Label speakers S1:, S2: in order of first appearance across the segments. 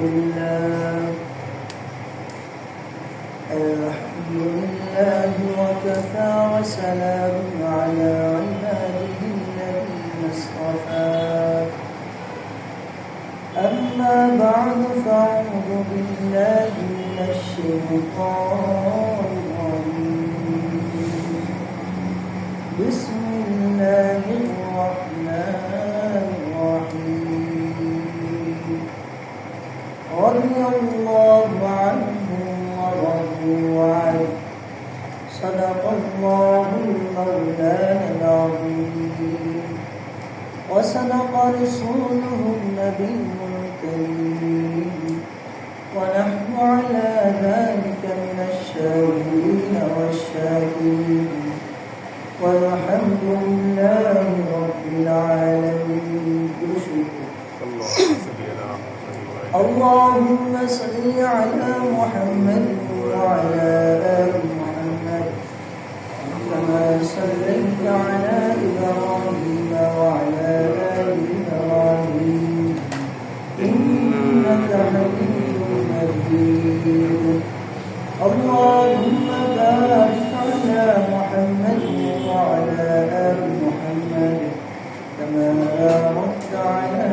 S1: لله وكفى وسلام على عباده الذين اصطفى أما بعد فأعوذ بالله من الشيطان الرجيم بسم الله الرحمن الرحيم رضي الله عنهم ورضوا عنه صدق الله المولانا العظيم وصدق رسوله النبي الكريم ونحن على ذلك من الشاهدين والشاكرين والحمد لله رب العالمين. اللهم صل على محمد وعلى آل محمد كما صليت على إبراهيم وعلى آل إبراهيم إنك حميد مجيد. اللهم بارك على محمد وعلى آل محمد كما باركت على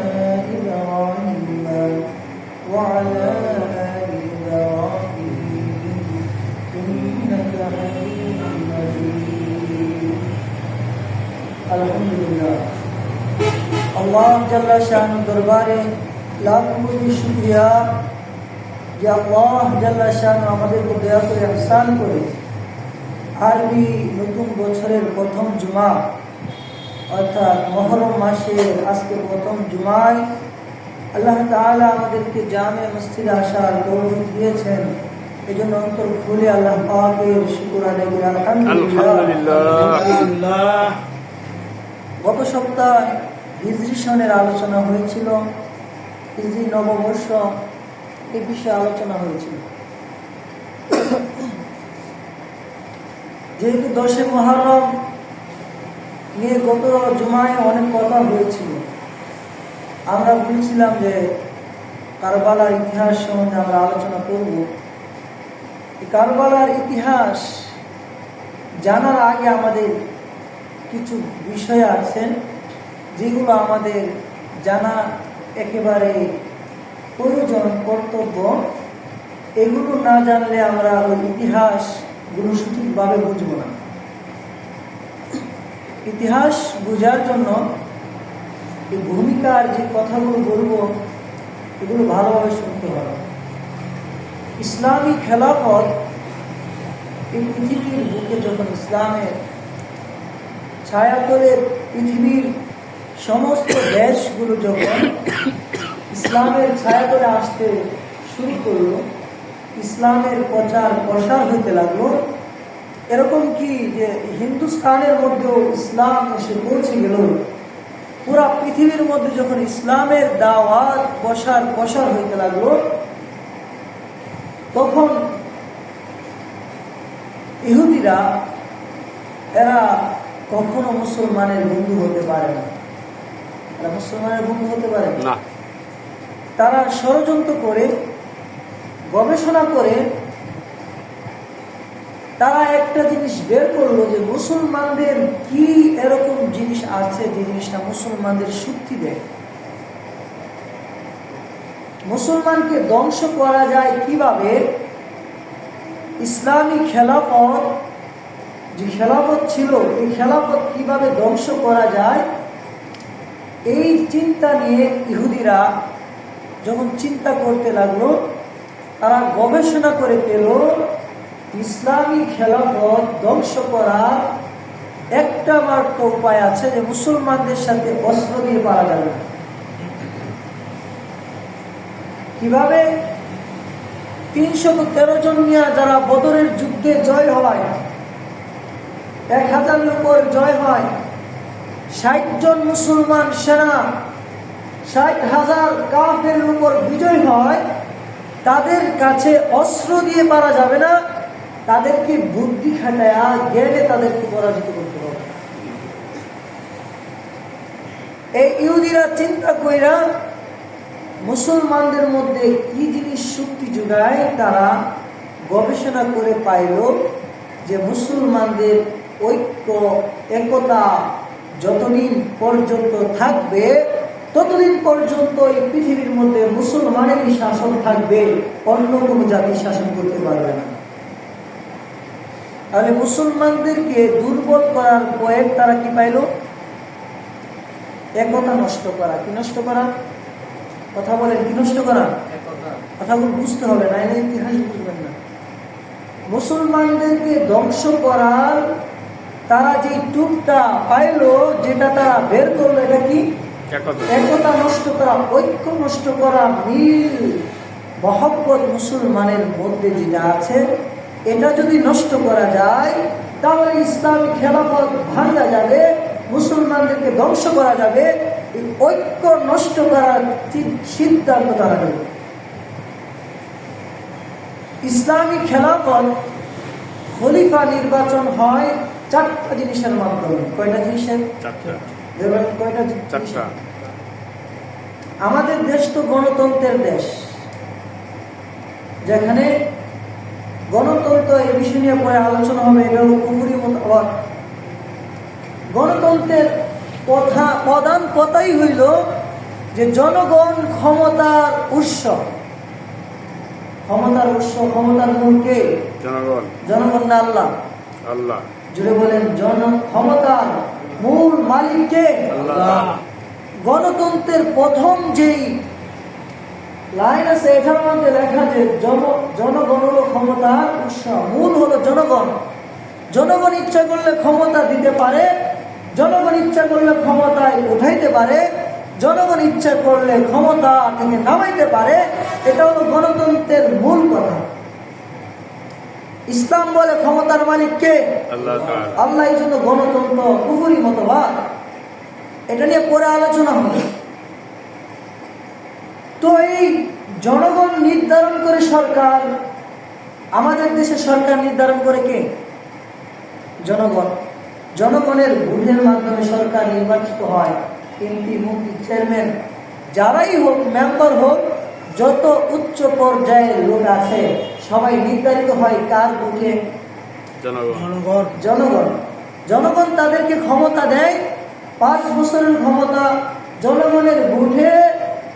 S1: إبراهيم وعلى آل إبراهيم إنك حميد مجيد. الحمد لله আল্লাহ জাল্লা শানু দরবারে লাখ কোটি শুকরিয়া যে আল্লাহ জাল্লা শানু আমাদের উপর দয়া করে ইহসান করে আরবি নতুন বছরের প্রথম জুমা অর্থাৎ মুহররম মাসের আজকে প্রথম জুমায় আল্লাহ তাআলা আমাদেরকে জামে মসজিদে আসার তৌফিক দিয়েছেন। এজন্য অন্তর খুলে আল্লাহ পাকের শুকর আদায় করি আলহামদুলিল্লাহ। গত সপ্তাহে হিজরি সনের আলোচনা হয়েছিল, হিজরি নববর্ষ এই বিষয়ে আলোচনা হয়েছিল। যেহেতু 10 মুহররম নিয়ে গত জুমায় অনেক কথা হয়েছিল, আমরা বলেছিলাম যে কারবালার ইতিহাস সম্বন্ধে আমরা আলোচনা করব। কারবালার ইতিহাস জানার আগে আমাদের কিছু বিষয় আছে যেগুলো আমাদের জানা একেবারে প্রয়োজন, কর্তব্য। এগুলো না জানলে আমরা ওই ইতিহাসগুলো সঠিকভাবে বুঝব না। ইতিহাস বোঝার জন্য এই ভূমিকার যে কথাগুলো বলবো এগুলো ভালোভাবে শুনতে হবে। ইসলামী খেলাফত এই পৃথিবীর বুকে যখন ইসলামের ছায়াতলে পৃথিবীর সমস্ত দেশগুলো যখন ইসলামের ছায়াতলে আসতে শুরু করলো, ইসলামের প্রচার প্রসার হতে লাগলো, এরকম কি যে হিন্দুস্তানের মধ্যেও ইসলাম এসে পৌঁছে গেল, পুরা পৃথিবীর মধ্যে যখন ইসলামের দাওয়াত প্রসার হইতে লাগলো, তখন ইহুদিরা এরা কখনো মুসলমানের বন্ধু হতে পারে না। এরা মুসলমানের বন্ধু হতে পারে না। তারা ষড়যন্ত্র করে, গবেষণা করে তারা একটা জিনিস বের করলো যে মুসলমানদের কি এরকম জিনিস আছে যে জিনিসটা মুসলমানদের শক্তি দেয়, মুসলমানকে ধ্বংস করা যায় কিভাবে, ইসলামী খেলাফত যে খেলাফত ছিল এই খেলাফত কিভাবে ধ্বংস করা যায়। এই চিন্তা নিয়ে ইহুদিরা যখন চিন্তা করতে লাগলো, তারা গবেষণা করে পেল ইসলামী খেলাফত ধ্বংস করার একটা মাত্র উপায় আছে, যে মুসলমানদের সাথে অস্ত্র দিয়ে পারা যাবে। কিভাবে? 313 জন নিয়ে যারা বদরের যুদ্ধে জয় হয়, 1000 উপর জয় হয়, 60 জন মুসলমান সেনা 60,000 কাফের উপর বিজয় হয়, তাদের কাছে অস্ত্র দিয়ে পারা যাবে না, তাদেরকে বুদ্ধি খাটায় জ্ঞানে তাদেরকে পরাজিত করতে হবে। এই ইহুদিরা চিন্তা কইরা মুসলমানদের মধ্যে কি জিনিস শক্তি যোগায়, তারা গবেষণা করে পাইল যে মুসলমানদের ঐক্য একতা যতদিন পর্যন্ত থাকবে ততদিন পর্যন্ত এই পৃথিবীর মধ্যে মুসলমানেরই শাসন থাকবে, অন্য কোনো জাতি শাসন করতে পারবে না। তাহলে মুসলমানদেরকে দুর্বল করার কয়েক তারা কি পাইল? একতা নষ্ট করা। কি নষ্ট করা? কথা বলেন, কি নষ্ট করা? কথাগুলো বুঝতে হবে, না এনে ইতিহাস বুঝবেন না। মুসলমানদেরকে ধ্বংস করার তারা যে টুকটা পাইল, যেটা তারা বের করলো, এটা কি? একতা নষ্ট করা, ঐক্য নষ্ট করা, মিল মহব্বত মুসলমানের মধ্যে যেটা আছে এটা যদি নষ্ট করা যায় তাহলে ইসলামী খেলাফত ভাঙা যাবে, মুসলমানদেরকে ধ্বংস করা যাবে। এই ঐক্য নষ্ট করার সিদ্ধান্ত তারা নেবে। ইসলামী খেলাফত খলিফা নির্বাচন হয় 4টা জিনিসের মাধ্যমে। কয়টা জিনিসের? 4টা। আমাদের দেশ তো গণতন্ত্রের দেশ, যেখানে গণতন্ত্র এই বিষয় নিয়ে পরে আলোচনা হবে। এটা হলো কুফরি মতবাদ। গণতন্ত্রের প্রধান কথাই হইল যে জনগণ ক্ষমতার উৎস। ক্ষমতার উৎস, ক্ষমতার মূল কে? জনগণ। জনগণ না আল্লাহ? আল্লাহ। জুড়ে বলেন, ক্ষমতার মূল মালিক কে? আল্লাহ। গণতন্ত্রের প্রথম যেই লাইন আছে এটার মধ্যে লেখা যে জনগণ হলো ক্ষমতার উৎস, মূল হলো জনগণ। জনগণ ইচ্ছা করলে ক্ষমতা দিতে পারে, জনগণ ইচ্ছা করলে ক্ষমতায় উঠাইতে পারে, জনগণ ইচ্ছা করলে ক্ষমতা থেকে নামাইতে পারে। এটা হলো গণতন্ত্রের মূল কথা। ইসলাম বলে ক্ষমতার মালিক কে? আল্লাহ। আল্লাহ। এই জন্য গণতন্ত্র কুফরি মতবাদ। এটা নিয়ে পরে আলোচনা হবে। তো এই জনগণ নির্ধারণ করে সরকার, আমাদের দেশে সরকার নির্ধারণ করে কে? জনগণ। জনগণের ভোটের মাধ্যমে সরকার নির্বাচিত হয়। এমপি, মন্ত্রী, চেয়ারম্যান যারাই হোক, মেম্বার হোক, যত উচ্চ পর্যায়ের লোক আছে সবাই নির্ধারিত হয় কার ভোটে? জনগণ। জনগণ। জনগণ তাদেরকে ক্ষমতা দেয়। 5 বছরের ক্ষমতা। জনগণের ভোটে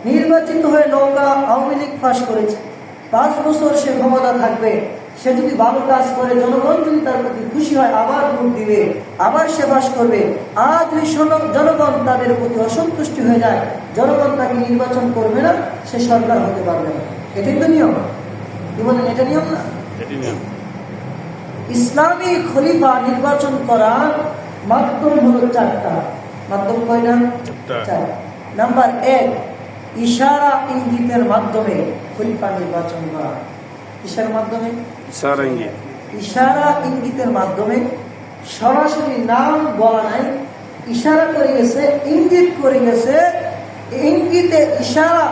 S1: নির্বাচিত হয়ে নৌকা আওয়ামী লীগ পাস করেছে। 5 বছর সে ক্ষমতা থাকবে। সে যদি ভালো কাজ করে, জনগণ যদি তার প্রতি খুশি হয়, আবার ভোট দিবে, আবার সে পাস করবে। আর যদি জনগণ তাদের প্রতি অসন্তুষ্টি হয়ে যায়, জনগণ তাকে নির্বাচন করবে না, সে সরকার হতে পারবে না। এটাই তো নিয়ম। কি বলেন? এটা নিয়ম না? ইসলামী খলিফা নির্বাচন করার মাধ্যম হলো 4টা। মাধ্যম কয়টা? 4। নাম্বার 1, ইশারা ইঙ্গিতের মাধ্যমে খলিফা নির্বাচন করা। কিসের মাধ্যমে? ইশারা ইঙ্গিতের মাধ্যমে। সরাসরি নাম বলা নাই, ইশারা করে গেছে, ইঙ্গিত করে গেছে। ইঙ্গিতে ইশারা,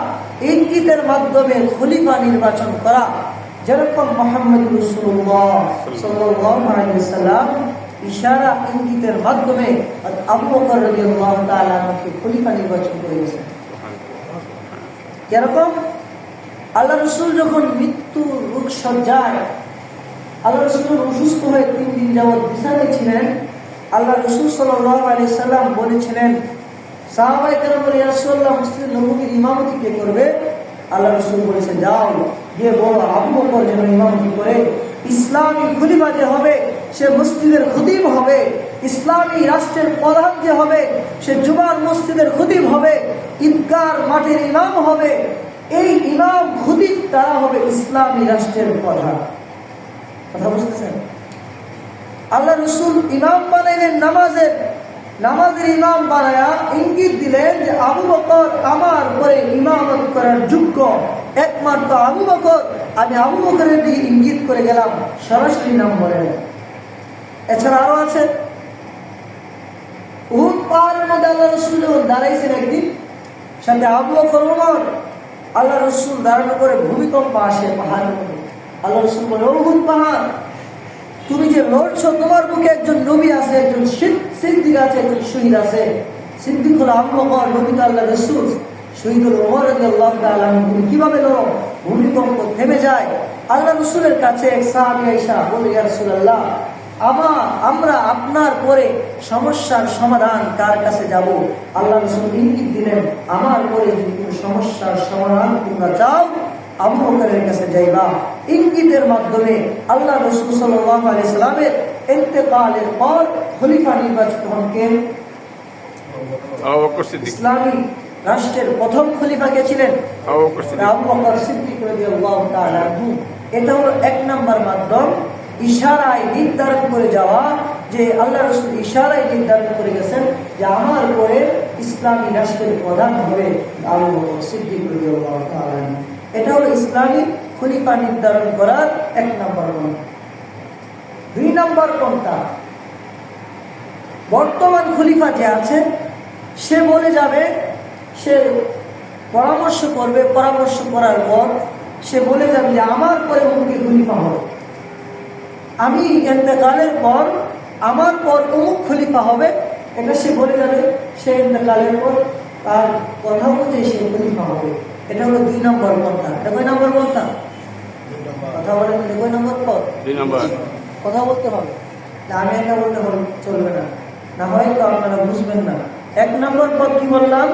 S1: ইঙ্গিতের মাধ্যমে খলিফা নির্বাচন করা। যেরকম মুহাম্মদ রাসূলুল্লাহ সাল্লাল্লাহু আলাইহি ওয়াসাল্লাম ইশারা ইঙ্গিতের মাধ্যমে আবু বকর রাদিয়াল্লাহু তাআলা আনহুকে খলিফা নির্বাচন করে গেছেন। যেরকম আল্লাহ রসুল যখন মৃত্যু রোগ সজ্জায়, আল্লাহ রসুল অসুস্থ হয়ে 3 দিন যাবৎ বিছানায় ছিলেন, আল্লাহ রসুল সাল্লাল্লাহু আলাইহি সাল্লাম বলেছিলেন, সাহাবায়ে কেরাম বলে, ইয়া রাসূলুল্লাহ, মসজিদে নববীর ইমামতি কে করবে? আল্লাহ রসুল বলেছেন, যাও গিয়ে বলো আবু বকর যেন ইমামতি করে। ইসলামী খলিফা যে হবে সে মসজিদের খতিব হবে। ইসলামী রাষ্ট্রের প্রধান যে হবে সে জুমার মসজিদের খতিব হবে, ঈদগার মাঠের ইমাম হবে। এই ইমাম খতিব তারা হবে ইসলামী রাষ্ট্রের প্রধান। কথা বুঝতেছেন? আল্লাহ রসুল ইমাম বানাইলেন, নামাজের ইমাম বানায়া ইঙ্গিত দিলেন যে আবু বকর আমার পরে ইমামত করার যোগ্য, একমাত্র আবু বকর। আমি আবু বকরের দিকে ইঙ্গিত করে গেলাম, সরাসরি নাম বলে। এছাড়া আরো আছে। উহুদ পাহাড়ের মধ্যে আল্লাহ রসুল যখন দাঁড়াইছেন একদিন, সাথে আবু বকর, ওমর, আল্লাহ রসুল দাঁড়ানো করে ভূমিকম্প আসে পাহাড়ের মধ্যে। আল্লাহ রসুল বলে, উহুদ পাহাড়, তুমি যে লড়ছো, তোমার বুকে একজন নবী আছে, একজন সিদ্দিক আছে, একজন শহীদ আছে। সিদ্দিক হলো আবু বকর, নবী তো আল্লাহ রসুল। শহীদুল ওমর রাদিয়াল্লাহু তাআলা আনহু কিভাবে ভূমিকম্প থেমে যায়। আল্লাহ রাসূলের কাছে এক সাহাবী আয়েশা বলে, ইয়া রাসূলুল্লাহ, আমরা আপনার পরে সমস্যার সমাধান কার কাছে যাব? আল্লাহ রাসূল ইঙ্গিত দিলেন, আমার পরে যদি কোনো সমস্যার সমাধান তোমরা চাও আবু বকরের কাছে যাইবা। ইঙ্গিতের মাধ্যমে আল্লাহ রাসূল সাল্লাল্লাহু আলাইহি সাল্লামের ইন্তেকালের পর খলিফা নির্বাচিত হন কে?
S2: আবু বকর সিদ্দিক।
S1: ইসলামী রাষ্ট্রের প্রথম খলিফা কে ছিলেন? আবু বকর সিদ্দিক রাদিয়াল্লাহু তাআলা আনহু। এটা হলো এক নাম্বার মাধ্যম, ইশারায় নির্ধারণ করে যাওয়া, যে আল্লাহ রাসূল ইশারায় নির্ধারণ করে গেছেন যে আমার পরে ইসলামী রাষ্ট্রের প্রধান হবে আবু বকর সিদ্দিক রাদিয়াল্লাহু তাআলা আনহু। এটা হলো ইসলামী খলিফা নির্ধারণ করার এক নাম্বার পন্থা। দুই নাম্বার পন্থা, বর্তমান খলিফা যে আছে সে বলে যাবে, সে পরামর্শ করবে, পরামর্শ করার পর সে বলে যাবে যে আমার পরে অমুক খলিফা হবে, আমি ইন্তেকালের পর আমার পর অমুক খলিফা হবে, এটা সে বলে যাবে। সে ইন্তেকালের পর তার কথা অনুযায়ী সে খলিফা হবে। এটা হলো দুই নম্বর পন্থা। এটা কয় নম্বর পন্থা? কথা বলেন, কয় নম্বর পথ?
S2: দুই নম্বর।
S1: কথা বলতে হবে, আমি একটা বলতে চলবে না, না হয় তো আপনারা বুঝবেন না। এক নম্বর পথ কি বললাম?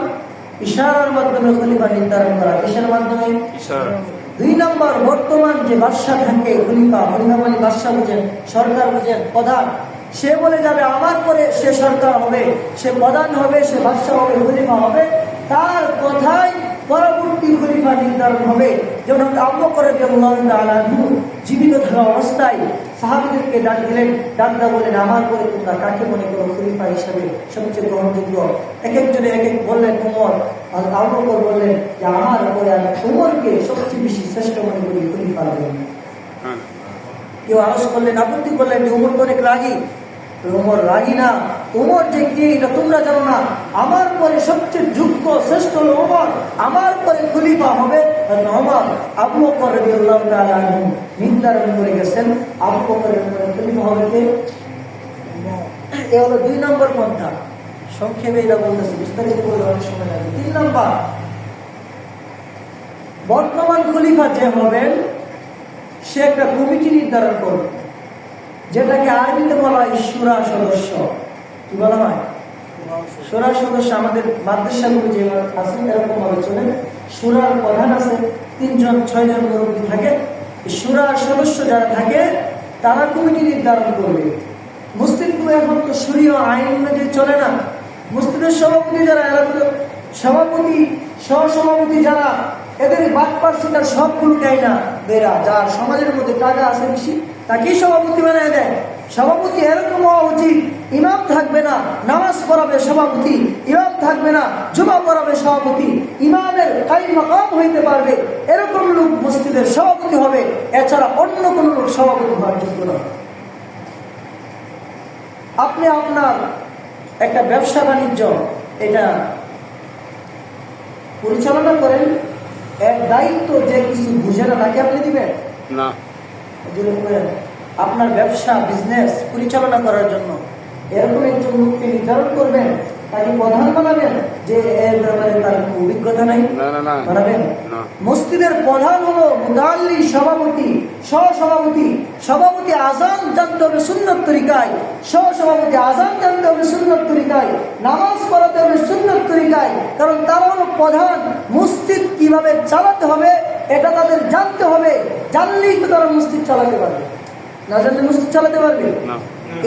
S1: ইশারার মাধ্যমে খলিফা নির্ধারণ করা। কিসের মাধ্যমে?
S2: ইশারা।
S1: দুই নম্বর, বর্তমান যে বাদশা থাকে, খলিফা মানে বাদশা বুঝেন, সরকার বুঝেন, প্রধান, সে বলে যাবে আমার পরে সে সরকার হবে, সে প্রধান হবে, সে বাদশা হবে, খলিফা হবে, তার কথায় পরবর্তী খলিফা নির্ধারণ হবে। যেমন আবু বকর রাদিয়াল্লাহু তাআলা আনহু জীবিত থাকা অবস্থায় সাহাবীদেরকে ডাক দিলেন, ডাকদা বলেন, আমার পরে তোমরা কাকে মনে করো খলিফা হিসাবে সবচেয়ে গ্রহণযোগ্য? এক একজনে এক এক বললেন ওমর। আর আবু বকর বললেন যে আমার পরে আমি ওমরকে সবচেয়ে বেশি শ্রেষ্ঠ মনে করি খলিফা দেবেন। কেউ আরজ করলেন, আপত্তি করলেন যে ওমর তো অনেক রাগী। ওমর রাগী না, ওমর যে কে এটা তোমরা জানো না, আমার পরে সবচেয়ে যোগ্য শ্রেষ্ঠ হলো ওমর, আমার পরে খলিফা হবে ওমর। আবু বকর রাদিয়াল্লাহু তাআলা আনহু নির্ধারণ করে গেছেন আবু বকরের পরে খলিফা হবে কে? এ হলো দুই নম্বর পন্থা। সংক্ষেপে এটা বলতেছি, বিস্তারিত বলে অনেক সময় লাগে। তিন নম্বর, বর্তমান খলিফা যে হবেন সে একটা কমিটি নির্ধারণ করবে, যেটাকে আরবিতে বলা হয় শুরা সদস্য। কি বলা হয়? শুরা সদস্য। আমাদের মাদ্রাসাগুলো যে আছে এরকম ভাবে চলে, শুরার প্রধান আছে, 3 জন 6 জন মুরব্বী থাকে। শুরার সদস্য যারা থাকে তারা কমিটি নির্ধারণ করবে। মুসলিমগুলো এখন তো শরীয় আইন অনুযায়ী চলে না। মুসলিমের সভাপতি যারা, এরা তো সভাপতি সহসভাপতি যারা, এদের বাদ পার্সেন্টার সবগুলো দেয় না। বেরা যার সমাজের মধ্যে টাকা আছে বেশি তাকেই সভাপতি বানায় দেয়। সভাপতি এরকম হওয়া উচিত, ইমাম থাকবে না, নামাজ পড়াবে সভাপতি, ইমাম থাকবে না, জুমা পড়াবে সভাপতি, ইমামের কাইম মাকাম হইতে পারবে, এরকম লোক মসজিদের সভাপতি হবে। এছাড়া অন্য কোন লোক সভাপতি হওয়ার যোগ্য নয়। আপনি আপনার একটা ব্যবসা বাণিজ্য এটা পরিচালনা করেন, এর দায়িত্ব যে কিছু বুঝে না তাকে আপনি দিবেন
S2: না।
S1: আপনার ব্যবসা বিজনেস পরিচালনা করার জন্য এরকম একজন লোককে নির্ধারণ করবেন, তাকে প্রধান বানাবেন যে এর ব্যাপারে তার অভিজ্ঞতা নাই, বানাবেন। মসজিদের প্রধান হলো মুতাল্লি, সভাপতি, সহসভাপতি। সভাপতি আযান জানতে হবে সুন্নত তরিকায়, সহসভাপতি আযান জানতে হবে সুন্নত তরিকায়, নামাজ পড়াতে হবে সুন্নত তরিকায়, কারণ তারা হলো প্রধান। মসজিদ কিভাবে চালাতে হবে এটা তাদের জানতে হবে, জানলেই তো তারা মসজিদ চালাতে পারবে, না জানলে মসজিদ চালাতে পারবে না।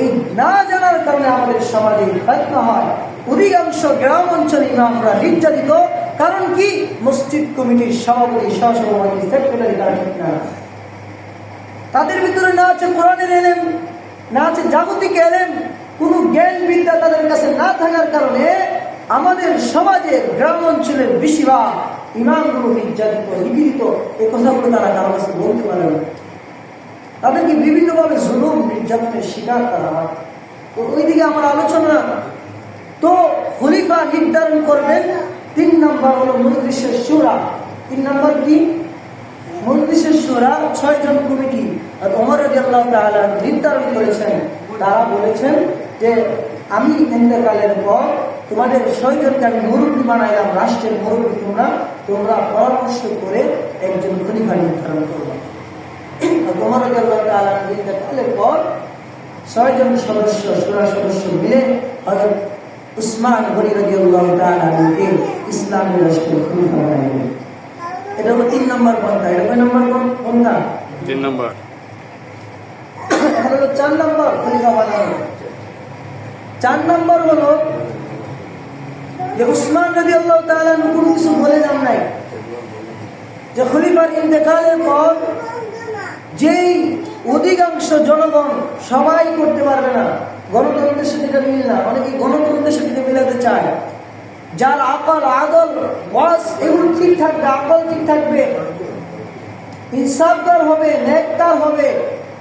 S1: এই না জানার কারণে আমাদের সমাজে ফিতনা হয়। অধিকাংশ গ্রাম অঞ্চলে ইমামরা নির্যাতিত। কারণ কি? মসজিদ কমিটির সভাপতি, সহসভাপতি, সেক্রেটারি তারা ঠিক না। তাদের ভিতরে না আছে কোরআনের ইলম, না আছে জাগতিক ইলম, কোনো জ্ঞান বিদ্যা তাদের কাছে না থাকার কারণে আমাদের সমাজের গ্রাম অঞ্চলের বেশিরভাগ ইমামগুলো নির্যাতিত, নিপীড়িত। এই কথাগুলো তারা কারো কাছে বলতে পারে না। তাদেরকে বিভিন্নভাবে জুলুম নির্যাতনের শিকার করা হয়। তো ওইদিকে আমার আলোচনা। তো খলিফা নির্ধারণ করবেন। 3 নম্বর হলো মুজলিসের শুরা। 3 নম্বর কি? মুজলিসের শুরা 6 জন কমিটি। আর ওমর রাদিয়াল্লাহু তাআলা নির্ধারণ করেছেন, তারা বলেছেন যে আমি ইন্তেকালের পর তোমাদের 6 জনকে আমি মুরব্বী বানাইলাম, রাষ্ট্রের মুরব্বী তোমরা পরামর্শ করে একজন খলিফা নির্ধারণ করবে। ওমর রাদিয়াল্লাহু তাআলা ইন্তেকালের পর 6 জন সদস্য, শূরা সদস্য মিলে হযরত উসমান গনি রাদিয়াল্লাহু তাআলা আনহুকে ইসলামী রাষ্ট্রের খলিফা বানাইলেন। এটা হলো 3 নম্বর পন্থা। এটা কয় নম্বর পন্থা?
S2: 3 নম্বর।
S1: এখন হলো 4 নম্বর খলিফা বানানো। 4 নম্বর হলো যে উসমান রাদিয়াল্লাহু তাআলা আনহু কোনো কিছু বলে যান নাই, যে খলিফার ইন্তেকালের পর যেই অধিকাংশ জনগণ সবাই করতে পারবে না, গণতন্ত্রের সাথে এটা মিল না, অনেকে গণতন্ত্রের সাথে মিলাতে চায়, যার আকল আদল ওয়াস এগুলো ঠিক থাকবে, আকল ঠিক থাকবে, ইনসাফদার হবে, নেককার হবে,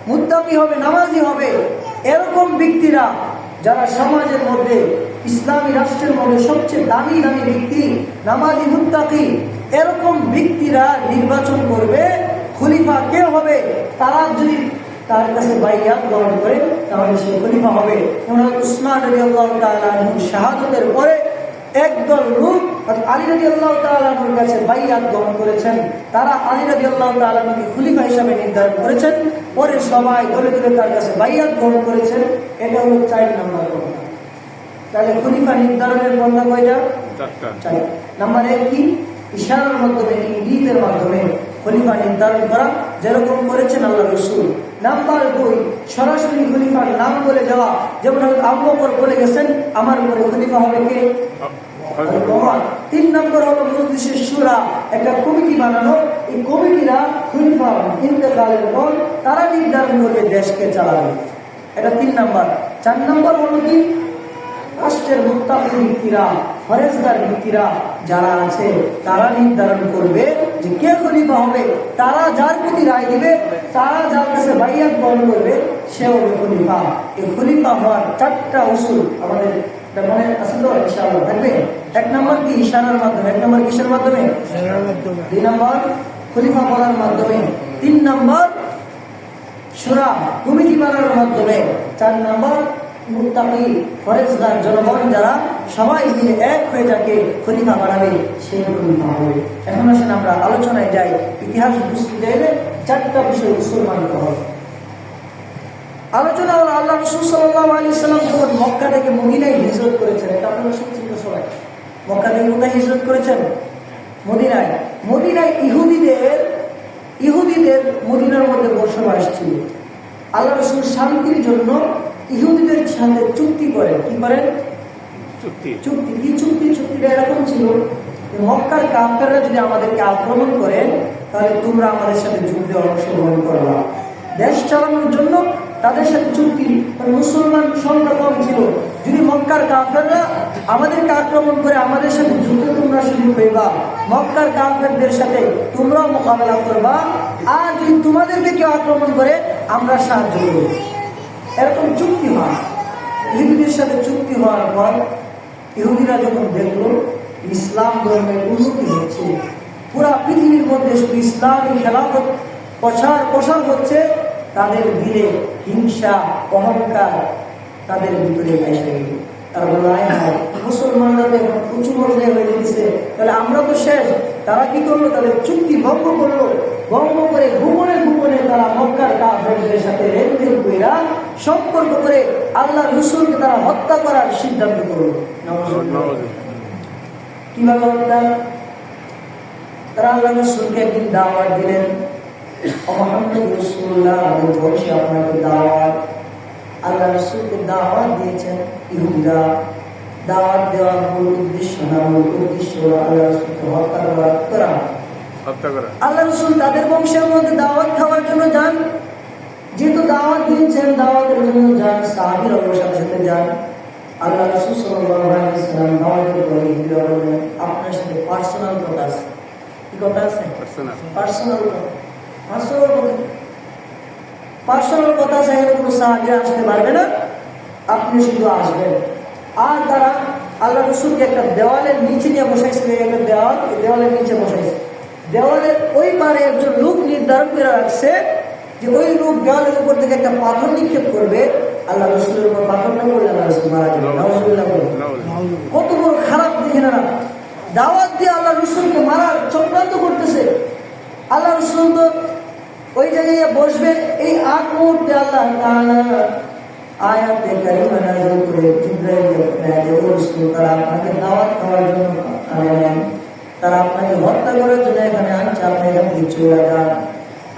S1: মুত্তাকি হবে, নামাজি হবে, এরকম ব্যক্তিরা যারা সমাজের মধ্যে ইসলামী রাষ্ট্রের মধ্যে সবচেয়ে দামি দামি ব্যক্তি, নামাজি মুত্তাকি, এরকম ব্যক্তিরা নির্বাচন করবে খলিফা কে হবে। তারা যদি তার কাছে বাইয়াত গ্রহণ করে তাহলে সে খলিফা হবে। উসমান রাদিয়াল্লাহু তাআলা আনহু শাহাদাতের পরে একদল লোক আলী রাদিয়াল্লাহু তাআলা আনহুর কাছে বাইয়াত গ্রহণ করেছেন, তারা আলী রাদিয়াল্লাহু তাআলা আনহুকে খলিফা হিসাবে নির্ধারণ করেছেন, পরে সবাই দলে দলে তার কাছে বাইয়াত গ্রহণ করেছেন। এটা হলো 4 নম্বর পন্থা। তাহলে খলিফা নির্ধারণের পন্থা কয়টা? 4। নাম্বার 1 কি? ইশারার মাধ্যমে, ইঙ্গিতের মাধ্যমে খলিফা নির্ধারণ করা, যেরকম করেছেন আল্লাহ রাসূল। নাম্বার 2 সরাসরি খলিফার নাম বলে যাওয়া, যেমন আবু বকর বলে গেছেন আমার পরে খলিফা হবে কে? 3 নম্বর হলো মুজলিসে শুরা, একটা কমিটি বানানো, এই কমিটিরা খলিফা ইন্তেকালের পর তারা নির্ধারণ করবে দেশকে চালাবে। এটা 3 নম্বর। 4 নম্বর হলো কি? রাষ্ট্রের মুত্তাকি ব্যক্তিরা, ফরেজগার ব্যক্তিরা যারা আছে তারা নির্ধারণ করবে যে কে খলিফা হবে, তারা যার প্রতি রায় দিবে, তারা যার কাছে বাইয়াত গ্রহণ করবে সে হবে খলিফা। এই খলিফা হওয়ার 4টা উসুল আমাদের মনে আছে তো? ইনশাআল্লাহ থাকবে। 1 নম্বর কি? ইশারার মাধ্যমে। 1 নম্বর কিসের মাধ্যমে? ইশারার মাধ্যমে। 2 নম্বর খলিফা বলার মাধ্যমে। 3 নম্বর শুরা কমিটি বানানোর মাধ্যমে। 4 নম্বর মুত্তাকি ফরেজগার জনগণ যারা সবাই মিলে এক হয়ে যাকে খলিফা বানাবে সেই খলিফা হবে। এখন আসেন আমরা আলোচনায় যাই। ইতিহাস বুঝতে চাইলে 4টা বিষয় উসুল মানতে হবে। আলোচনা হলো আল্লাহ রাসূল সাল্লাল্লাহু আলাইহি ওয়াসাল্লাম যখন মক্কা থেকে মদিনায় হিজরত করেছেন, এটা আপনারা শুনছেন তো সবাই, মক্কা থেকে কোথায় হিজরত করেছেন? মদিনায়। মদিনায় ইহুদিদের মদিনার মধ্যে বসবাস ছিল। আল্লাহ রাসূল শান্তির জন্য ইহুদিদের সাথে চুক্তি করেন। কি করেন? চুক্তি। কি চুক্তি? চুক্তিটা এরকম ছিল, মক্কার কাফেররা যদি আমাদেরকে আক্রমণ করে তাহলে তোমরা আমাদের সাথে যুদ্ধে অংশগ্রহণ করবা। দেশ চালানোর জন্য তাদের সাথে চুক্তি। মুসলমান সংখ্যা কম ছিল, যদি মক্কার কাফেররা আমাদেরকে আক্রমণ করে আমাদের সাথে যুদ্ধে তোমরা শুরু হইবা, মক্কার কাফেরদের সাথে তোমরাও মোকাবেলা করবা, আর যদি তোমাদেরকে কেউ আক্রমণ করে আমরা সাহায্য করব। এরকম চুক্তি হয়। ইহুদিদের সাথে চুক্তি হওয়ার পর ইহুদিরা যখন দেখলো ইসলাম ধর্মের উন্নতি হচ্ছে, পুরা পৃথিবীর মধ্যে শুধু ইসলামী খেলাফত প্রসার হচ্ছে, তাদের দিলে হিংসা, অহংকার তাদের ভিতরে এসে গেল। তারা বলল মুসলমানরা তো এখন প্রচুর মজা হয়ে গেছে, তাহলে আমরা তো শেষ। তারা কি করলো? তাদের চুক্তি ভঙ্গ করলো। ভঙ্গ করে গোপনে গোপনে তারা মক্কার কাফেরদের সাথে লেনদেন করে সম্পর্ক করে আল্লাহ রাসূলকে তারা হত্যা করার সিদ্ধান্ত করলো। কিভাবে হত্যা? তারা আল্লাহ রাসূলকে একদিন দাওয়াত দিলেন, মুহাম্মদ রাসূলুল্লাহ বলছে আপনাকে দাওয়াত। আল্লাহ রাসূলকে দাওয়াত দিয়েছেন ইহুদিরা। দাওয়াত দেওয়ার মূল উদ্দেশ্য না, মূল উদ্দেশ্য আল্লাহ রাসূলকে হত্যা করা। আল্লাহ রাসূল তাদের বংশের মধ্যে দাওয়াত খাওয়ার জন্য যান। যেহেতু দাওয়াত দিয়েছেন, দাওয়াতের জন্য যান, সাহাবীরা ওর সাথে সাথে যান। আল্লাহ রাসূল সাল্লাল্লাহু আলাইহি ওয়াসাল্লাম দাওয়াতের পরে ইহুদিরা বললেন আপনার সাথে পার্সোনাল কথা আছে। কি কথা আছে? পার্সোনাল কথা আছে। কোনো সাহাবীরা আসতে পারবে না, আপনি শুধু আসবেন। আর তারা আল্লাহ রাসূলকে একটা দেওয়ালের নিচে নিয়ে বসাইছিল। একটা দেওয়ালের নিচে বসাইছে। দেওয়ালের ওই পারে একজন লোক নির্ধারণ করে রাখছে যে ওই লোক দেওয়ালের উপর থেকে একটা পাথর নিক্ষেপ করবে, আল্লাহ রাসূলের উপর পাথরটা করলে আল্লাহ রাসূল মারা যাবে। কত বড় খারাপ দেখে না, দাওয়াত দিয়ে আল্লাহ রসুলকে মারার চক্রান্ত করতেছে। আল্লাহ রসুল তো ওই জায়গায় বসবে, এই আগ মুহূর্তে আল্লাহ তাআলা আয়াতে কারিমা নাযিল করে জিবরাইল রসুল তারা আপনাকে দাওয়াত দেওয়ার জন্য আনেন, তারা আপনাকে হত্যা করার জন্য এখানে আনছে, আপনি এখান থেকে চলে যান।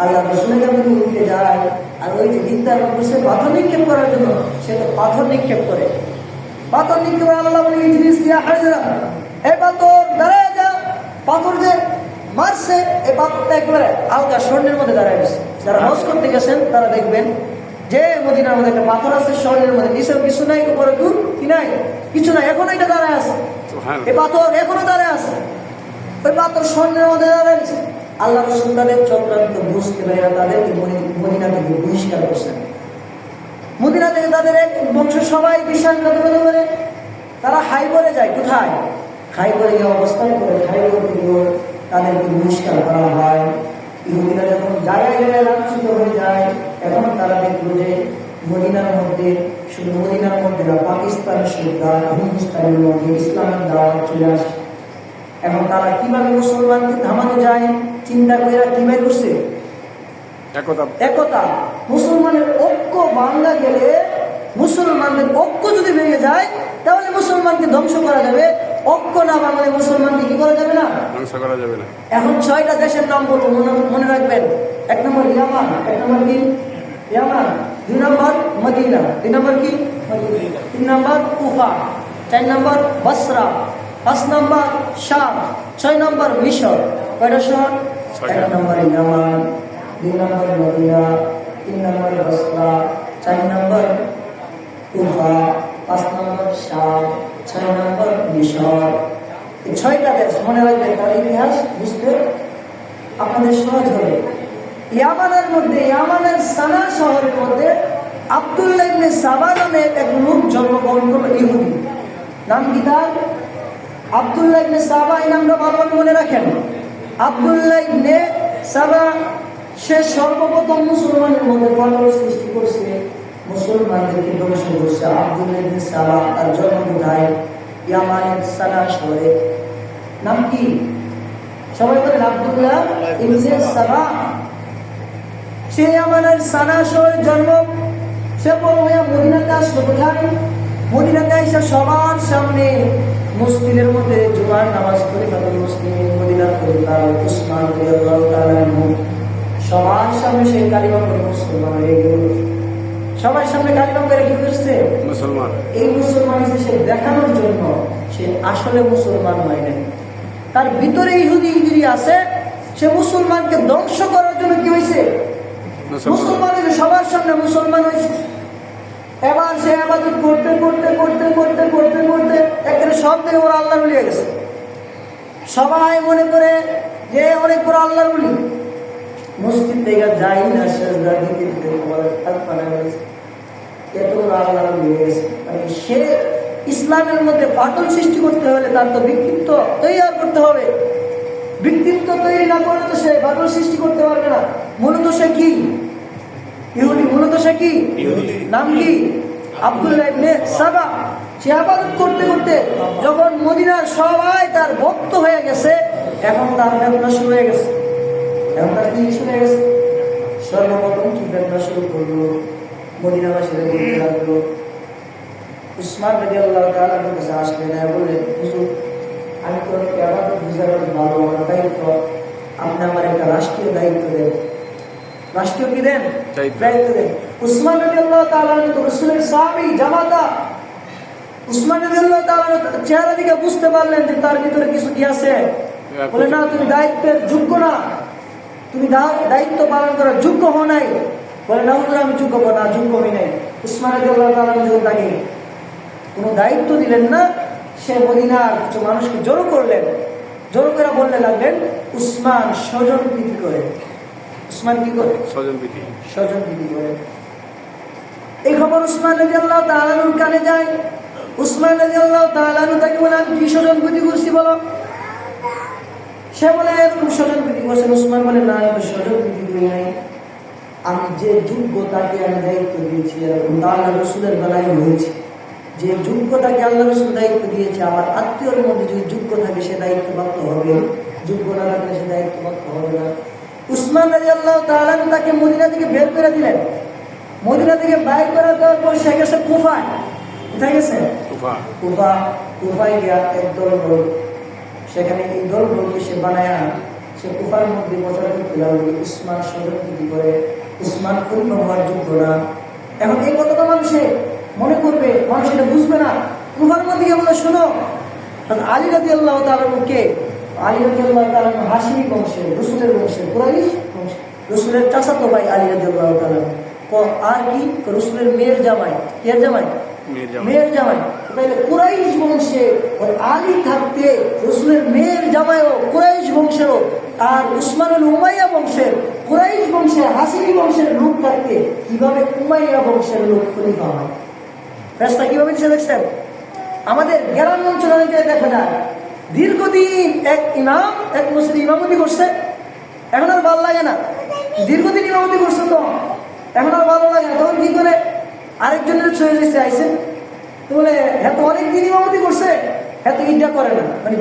S1: আল্লাহ রসুলের কাছে উঠে যায়, আর ওই যে বিদ্যার বসে পাথর নিক্ষেপ করার জন্য সে তো পাথর নিক্ষেপ করে। পাথর নিক্ষেপ করে আল্লাহ বলে ইজলিস ইয়া হাজরা, এই পাথর দাঁড়ায় যা। পাথর যে মারছে, এই পাথরটা একবারে আলগা স্বর্ণের মধ্যে দাঁড়ায় গেছে। যারা হজ করতে গেছেন তারা দেখবেন যে মদিনার মধ্যে একটা পাথর আছে স্বর্ণের মধ্যে, নিচেও কিছু নাই, উপরে কি নাই, কিছু নাই, এখনো এটা দাঁড়ায় আছে। এই পাথর এখনো দাঁড়ায় আছে, ওই পাথর স্বর্ণের মধ্যে দাঁড়ায় আছে। আল্লাহ রসুল তাদের চক্রান্ত বুঝতে পারে না, তাদেরকে মদিনা থেকে বহিষ্কার করছেন। মদিনা থেকে তাদের এক বংশ সবাই বিশ্বাস করতে পারে, তারা খাইবরে যায়। কোথায়? খাইবরে গিয়ে অবস্থান করে, খাইবর থেকে তাদেরকে বহিষ্কার করা হয়। ইহুদিরা যখন জায়গায় জায়গায় লাঞ্ছিত হয়ে যায়, এখন তারা দেখলো যে মদিনার মধ্যে, শুধু মদিনার মধ্যে না, পাকিস্তান সুদ্ধা হিন্দুস্তানের মধ্যে ইসলামের দাওয়াত চলে আসে। এখন তারা কিভাবে মুসলমানকে থামানো যায় চিন্তা করে কি বের করছে? একতা। মুসলমানের ঐক্য ভাঙা গেলে, মুসলমানদের ঐক্য যদি ভেঙে যায় তাহলে মুসলমানকে ধ্বংস করা যাবে। ঐক্য না ভাঙলে মুসলমানকে কি করা যাবে না? ধ্বংস করা যাবে না। এখন 6টা দেশের নাম বলবো, মনে রাখবেন। 1 নম্বর ইয়ামান, 1 নম্বর কি? ইয়ামান। 2 নম্বর মদিনা, 3 নম্বর কি? মদিনা। 3 নম্বর কুফা, 4 নম্বর বসরা, 5 নম্বর শাম, 6 নম্বর মিশর। কয়টা শহর? 1 নম্বর ইয়ামান, 2 নম্বর মদিনা, 3 নম্বর বসরা, 4 নম্বর কুফা, 5 নম্বর শাম, 6 নম্বর মিশর। এই 6টা দেশ মনে রাখবেন, তার ইতিহাস বুঝতে আপনাদের সহজ হবে। ইয়ামানের মধ্যে, ইয়ামানের সানা শহরের মধ্যে আব্দুল্লাহ ইবনে সাবা নামে এক লোক জন্মগ্রহণ করল, ইহুদি। নাম কি তার? আব্দুল্লাহ ইবনে সাবা। এই নামটা ভালো মনে রাখেন। আব্দুল্লাহ ইবনে সাবা, সে সর্বপ্রথম মুসলমানের মধ্যে কলহ সৃষ্টি করছে, মুসলমানদেরকে ধ্বংস করছে। আব্দুল্লাহ ইবনে সাবা, তার জন্ম কোথায়? ইয়ামানের সানা শহরে। নাম কি? সবাই বলেন আব্দুল্লাহ ইবনে সাবা। সে ইয়ামানের সানা শহরে জন্ম। সে বড় হয়ে মদিনাতে আসলো। কোথায়? মদিনাতে এসে সবার সামনে মসজিদের মধ্যে জুমার নামাজ পড়ে তাদের মুসলিম মদিনার খলিফা উসমান রাদিয়াল্লাহু তাআলা আনহু সবার সামনে সে কালিমা পড়ে মুসলমান হয়ে গেল। সবার সামনে কালিমা পড়ে কি করছে? মুসলমান। এই মুসলমান সে দেখানোর জন্য সে আসলে মুসলমান হয় নাই। তার ভিতরে ইহুদি আছে, সে মুসলমানকে ধ্বংস করার জন্য কি হয়েছে? মুসলমান হয়েছে, সবার সামনে মুসলমান হয়েছে। এবার সে ইবাদত করতে করতে করতে করতে করতে করতে একেবারে সব থেকে ওরা আল্লাহর ওলি হয়ে গেছে। সবাই মনে করে যে অনেক বড় আল্লাহর ওলি। মসজিদ থেকে যাই না, সেজদা দিতে দিতে কল্পনা হয়েছে এত বড় আল্লাহর ওলি হয়ে গেছে। মানে সে ইসলামের মধ্যে ফাটল সৃষ্টি করতে হলে তার তো ব্যক্তিত্ব তৈরি করতে হবে। ব্যক্তিত্ব তৈরি না করলে তো সে ফাটল সৃষ্টি করতে পারবে না। মূলত সে কি? ইহুদি। মূলত সে কি? নাম কি? আব্দুল্লাহ ইবনে সাবা। সে ইবাদত করতে করতে যখন মদিনার সবাই তার ভক্ত হয়ে গেছে, এখন তার ফেতনা শুরু হয়ে গেছে। এখন তার কি শুরু হয়ে গেছে? সর্বপ্রথম কি ফেতনা শুরু করলো? মদিনাবাসীরা বলতে লাগলো, উসমান রাদিয়াল্লাহু তাআলা এর কাছে আসলেন, বললেন, হুজুর, আমি তো ইবাদত বুঝার ভালো আমার দায়িত্ব, আপনি আমার একটা রাষ্ট্রীয় দায়িত্ব দেন। রাষ্ট্রীয় কি দেন? দায়িত্ব দেন। উসমান রাদিয়াল্লাহু তাআলা তো রাসূলের সাহাবী, জামাতা। উসমান রাদিয়াল্লাহু তাআলা চেহারা দিকে বুঝতে পারলেন যে তার ভিতরে কিছু কি আছে। বলে, না, তুমি দায়িত্বের যোগ্য না, তুমি দায়িত্ব পালন করার যোগ্য হও নাই। বলে, না হুজুর, আমি যোগ্য না, যোগ্য হই নাই। উসমান রাদিয়াল্লাহু তাআলা যখন তাকে কোনো দায়িত্ব দিলেন না, সে মদিনার কিছু মানুষকে জড়ো করলেন। জড়ো করে বলতে লাগলেন, উসমান স্বজন প্রীতি করে। উসমান কি করে? স্বজন প্রীতি করে। এই খবর উসমান রাদিয়াল্লাহু তাআলা আনহুর কানে যায়। উসমান রাদিয়াল্লাহু তাআলা আনহু তাকে বলে, আমি কি স্বজন প্রীতি করছি বলো? সে বলে, এরকম স্বজন প্রীতি করছেন। উসমান বলে, না, আমি তো স্বজন প্রীতি করি নাই, আমি যে যোগ্য তাকে আমি দায়িত্ব দিয়েছি, এরকম আল্লাহ রাসূলের বেলায় হয়েছে। যে যোগ্যতাকে আল্লাহ রাসূল দায়িত্ব দিয়েছে, আমার আত্মীয়র মধ্যে যদি যোগ্য থাকে সে দায়িত্বপ্রাপ্ত হবে, যোগ্য না থাকলে সে দায়িত্বপ্রাপ্ত হবে না। উসমান রাদিয়াল্লাহু তাআলা তাকে মদিনা থেকে বের করে দিলেন। মদিনা থেকে বাইর করে দেওয়ার পর সে গেছে কুফায়। কোথায় গেছে? কুফায় গিয়া এক দল সেখানে এই দলগুলোকে সে বানায় সে কুফার মধ্যে বছর উসমান সদরগতি করে, উসমান খলিফা হওয়ার যোগ্য না। এখন এই কথাটা মানুষে মনে করবে, মানুষ এটা বুঝবে না। কুফার মধ্যে গিয়ে বলে শোনো, আলী রাদিয়াল্লাহু তাআলা কে? আলী রাদিয়াল্লাহু তাআলা হাশিমি বংশের, রসুলের বংশের, কুরাইশ বংশের, রসুলের চাচাতো ভাই আলী রাদিয়াল্লাহু তাআলা। আর কি? রসুলের মেয়ের জামাই। কে জামাই? মেয়ের জামাই। তাহলে কুরাইশ বংশে আলী থাকতে রসুলের মেয়ের জামাইও কুরাইশ বংশেরও, আর উসমানুল উমাইয়া বংশের, কুরাইশ বংশে হাসিমি বংশের লোক থাকতে কিভাবে উমাইয়া বংশের লোক খলিফা হয়? ফেরেশতা কিভাবে দিচ্ছে দেখছেন? আমাদের গ্রাম অঞ্চলে দেখা যায় দীর্ঘদিন এক ইমাম এক মুসলিম ইমামতি করছে, এখন আর ভালো লাগে না। দীর্ঘদিন ইমামতি করছে তো এখন আর ভালো লাগে না, তখন কি করে আরেকজনের ছুঁয়ে যেতে আইসে তো বলে এত অনেকদিন ইমামতি করছে, এত ইটা করে না। মানে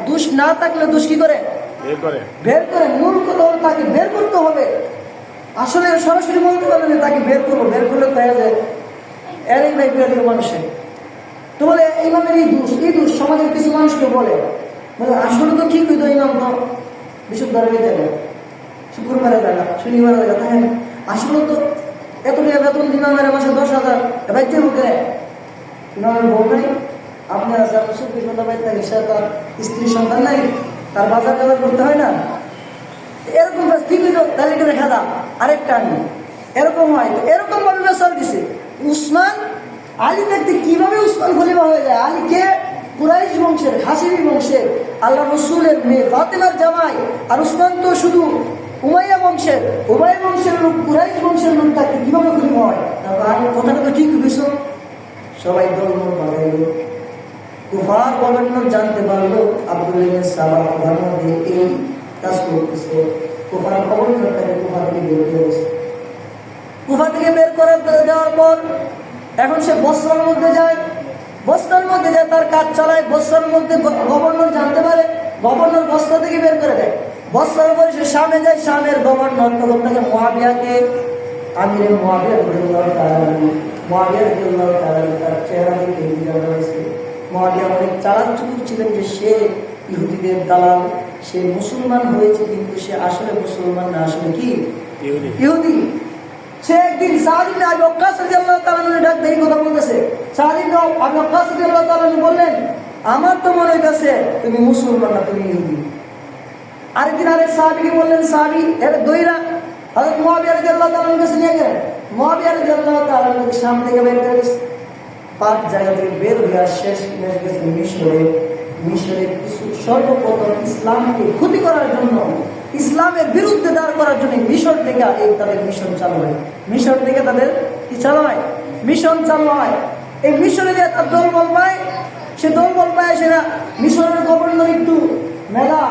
S1: দোষ না থাকলে দোষ কি করে? বের করে। মূল কথা তাকে বের করতে হবে। আসলে সরাসরি বলতে পারবে না তাকে বের করবো, বের করলে দেখা যায় এরই ভাই বের দিল মানুষের। তো বলে ইমামের এই দোষ সমাজের কিছু মানুষকে বলে আসলে তো ঠিক হইতো, ইমাম তো বিশুদ্ধ যায়, শুক্রবারে যায় না, শনিবারে যায়, তাই আসলে তো এত টাকা বেতন ইমামের মাসে 10,000 বাইতে মুখে ইমামের বউ নাই, আপনি আছে আপনার শুক্রি সন্ধ্যা বাইতে থাকে, সে তার স্ত্রী সন্তান নাই, তার বাজার টাজার করতে হয় না, এরকম ঠিক হইতো তাহলে এটা রেখা দাও আরেকটা আনি, এরকম হয়। তো এরকম ভাবে বেসাল দিছে। উসমান আলী দেখতে কিভাবে উসমান খলিফা হয়ে যায়? আলীকে কুরাইশ বংশের, হাসিমি বংশের, আল্লাহ রসুলের মেয়ে ফাতেমার জামাই, আর উসমান তো শুধু উমাইয়া বংশের লোক, কুরাইশ বংশের লোক তাকে কিভাবে খলিফা হয়? কথাটা তো ঠিক হয়েছে। সবাই দলমল বাড়াইল। কুফার গভর্নর জানতে পারলো আব্দুল্লাহ সালাহ কুফার মধ্যে এই কাজ করতেছে। কুফার গভর্নর তাকে কুফা থেকে বের করেছে। কুফা থেকে বের করে দেওয়ার পর এখন সে বস্রার মধ্যে যায়, তার কাজ চালায়। বস্রার মধ্যে গভর্নর জানতে পারে, গভর্নর বস্ত্র থেকে বের করে দেয়। বস্ত্রের পরে সে শামে যায়, শামের গভর্নর তখন তাকে মুআবিয়াকে আমিরে মুআবিয়া রাদিয়াল্লাহু তাআলা তার চেহারা দেখে বোঝা হয়েছে মুআবিয়া অনেক চালাক চতুর ছিলেন, যে সে ইহুদিদের দালাল, সে মুসলমান হয়েছে কিন্তু সে আসলে মুসলমান না, আসলে কি ইহুদি। সে একদিন সাদ ইবনে আবি ওয়াক্কাস রাদিয়াল্লাহু তাআলা ডাক দিয়ে কথা বলতেছে। সাদ ইবনে আবি ওয়াক্কাস রাদিয়াল্লাহু তাআলা বললেন, আমার তো মনে হইতাছে তুমি মুসলমান না, তুমি ইহুদি। আরেকদিন আরেক সাহাবীকে বললেন, সাহাবী এর দইরা হযরত মুআবিয়া রাদিয়াল্লাহু তাআলার কাছে নিয়ে গেলেন। মুআবিয়া রাদিয়াল্লাহু তাআলার সামনে থেকে বের করে 5 জায়গা থেকে বের হয়ে শেষ গেছে মিশরে কিছু সর্বপ্রথম ইসলামকে ক্ষতি করার জন্য, ইসলামের বিরুদ্ধে দাঁড় করার জন্য মিশর থেকে তাদের মিশন চালু হয়। মিশর থেকে তাদের কি চালু হয়? মিশন চালু হয়। এই মিশরে যে তার দলবল পায়, সে দলবল পায় সেটা মিশরের গভর্নর একটু মেধা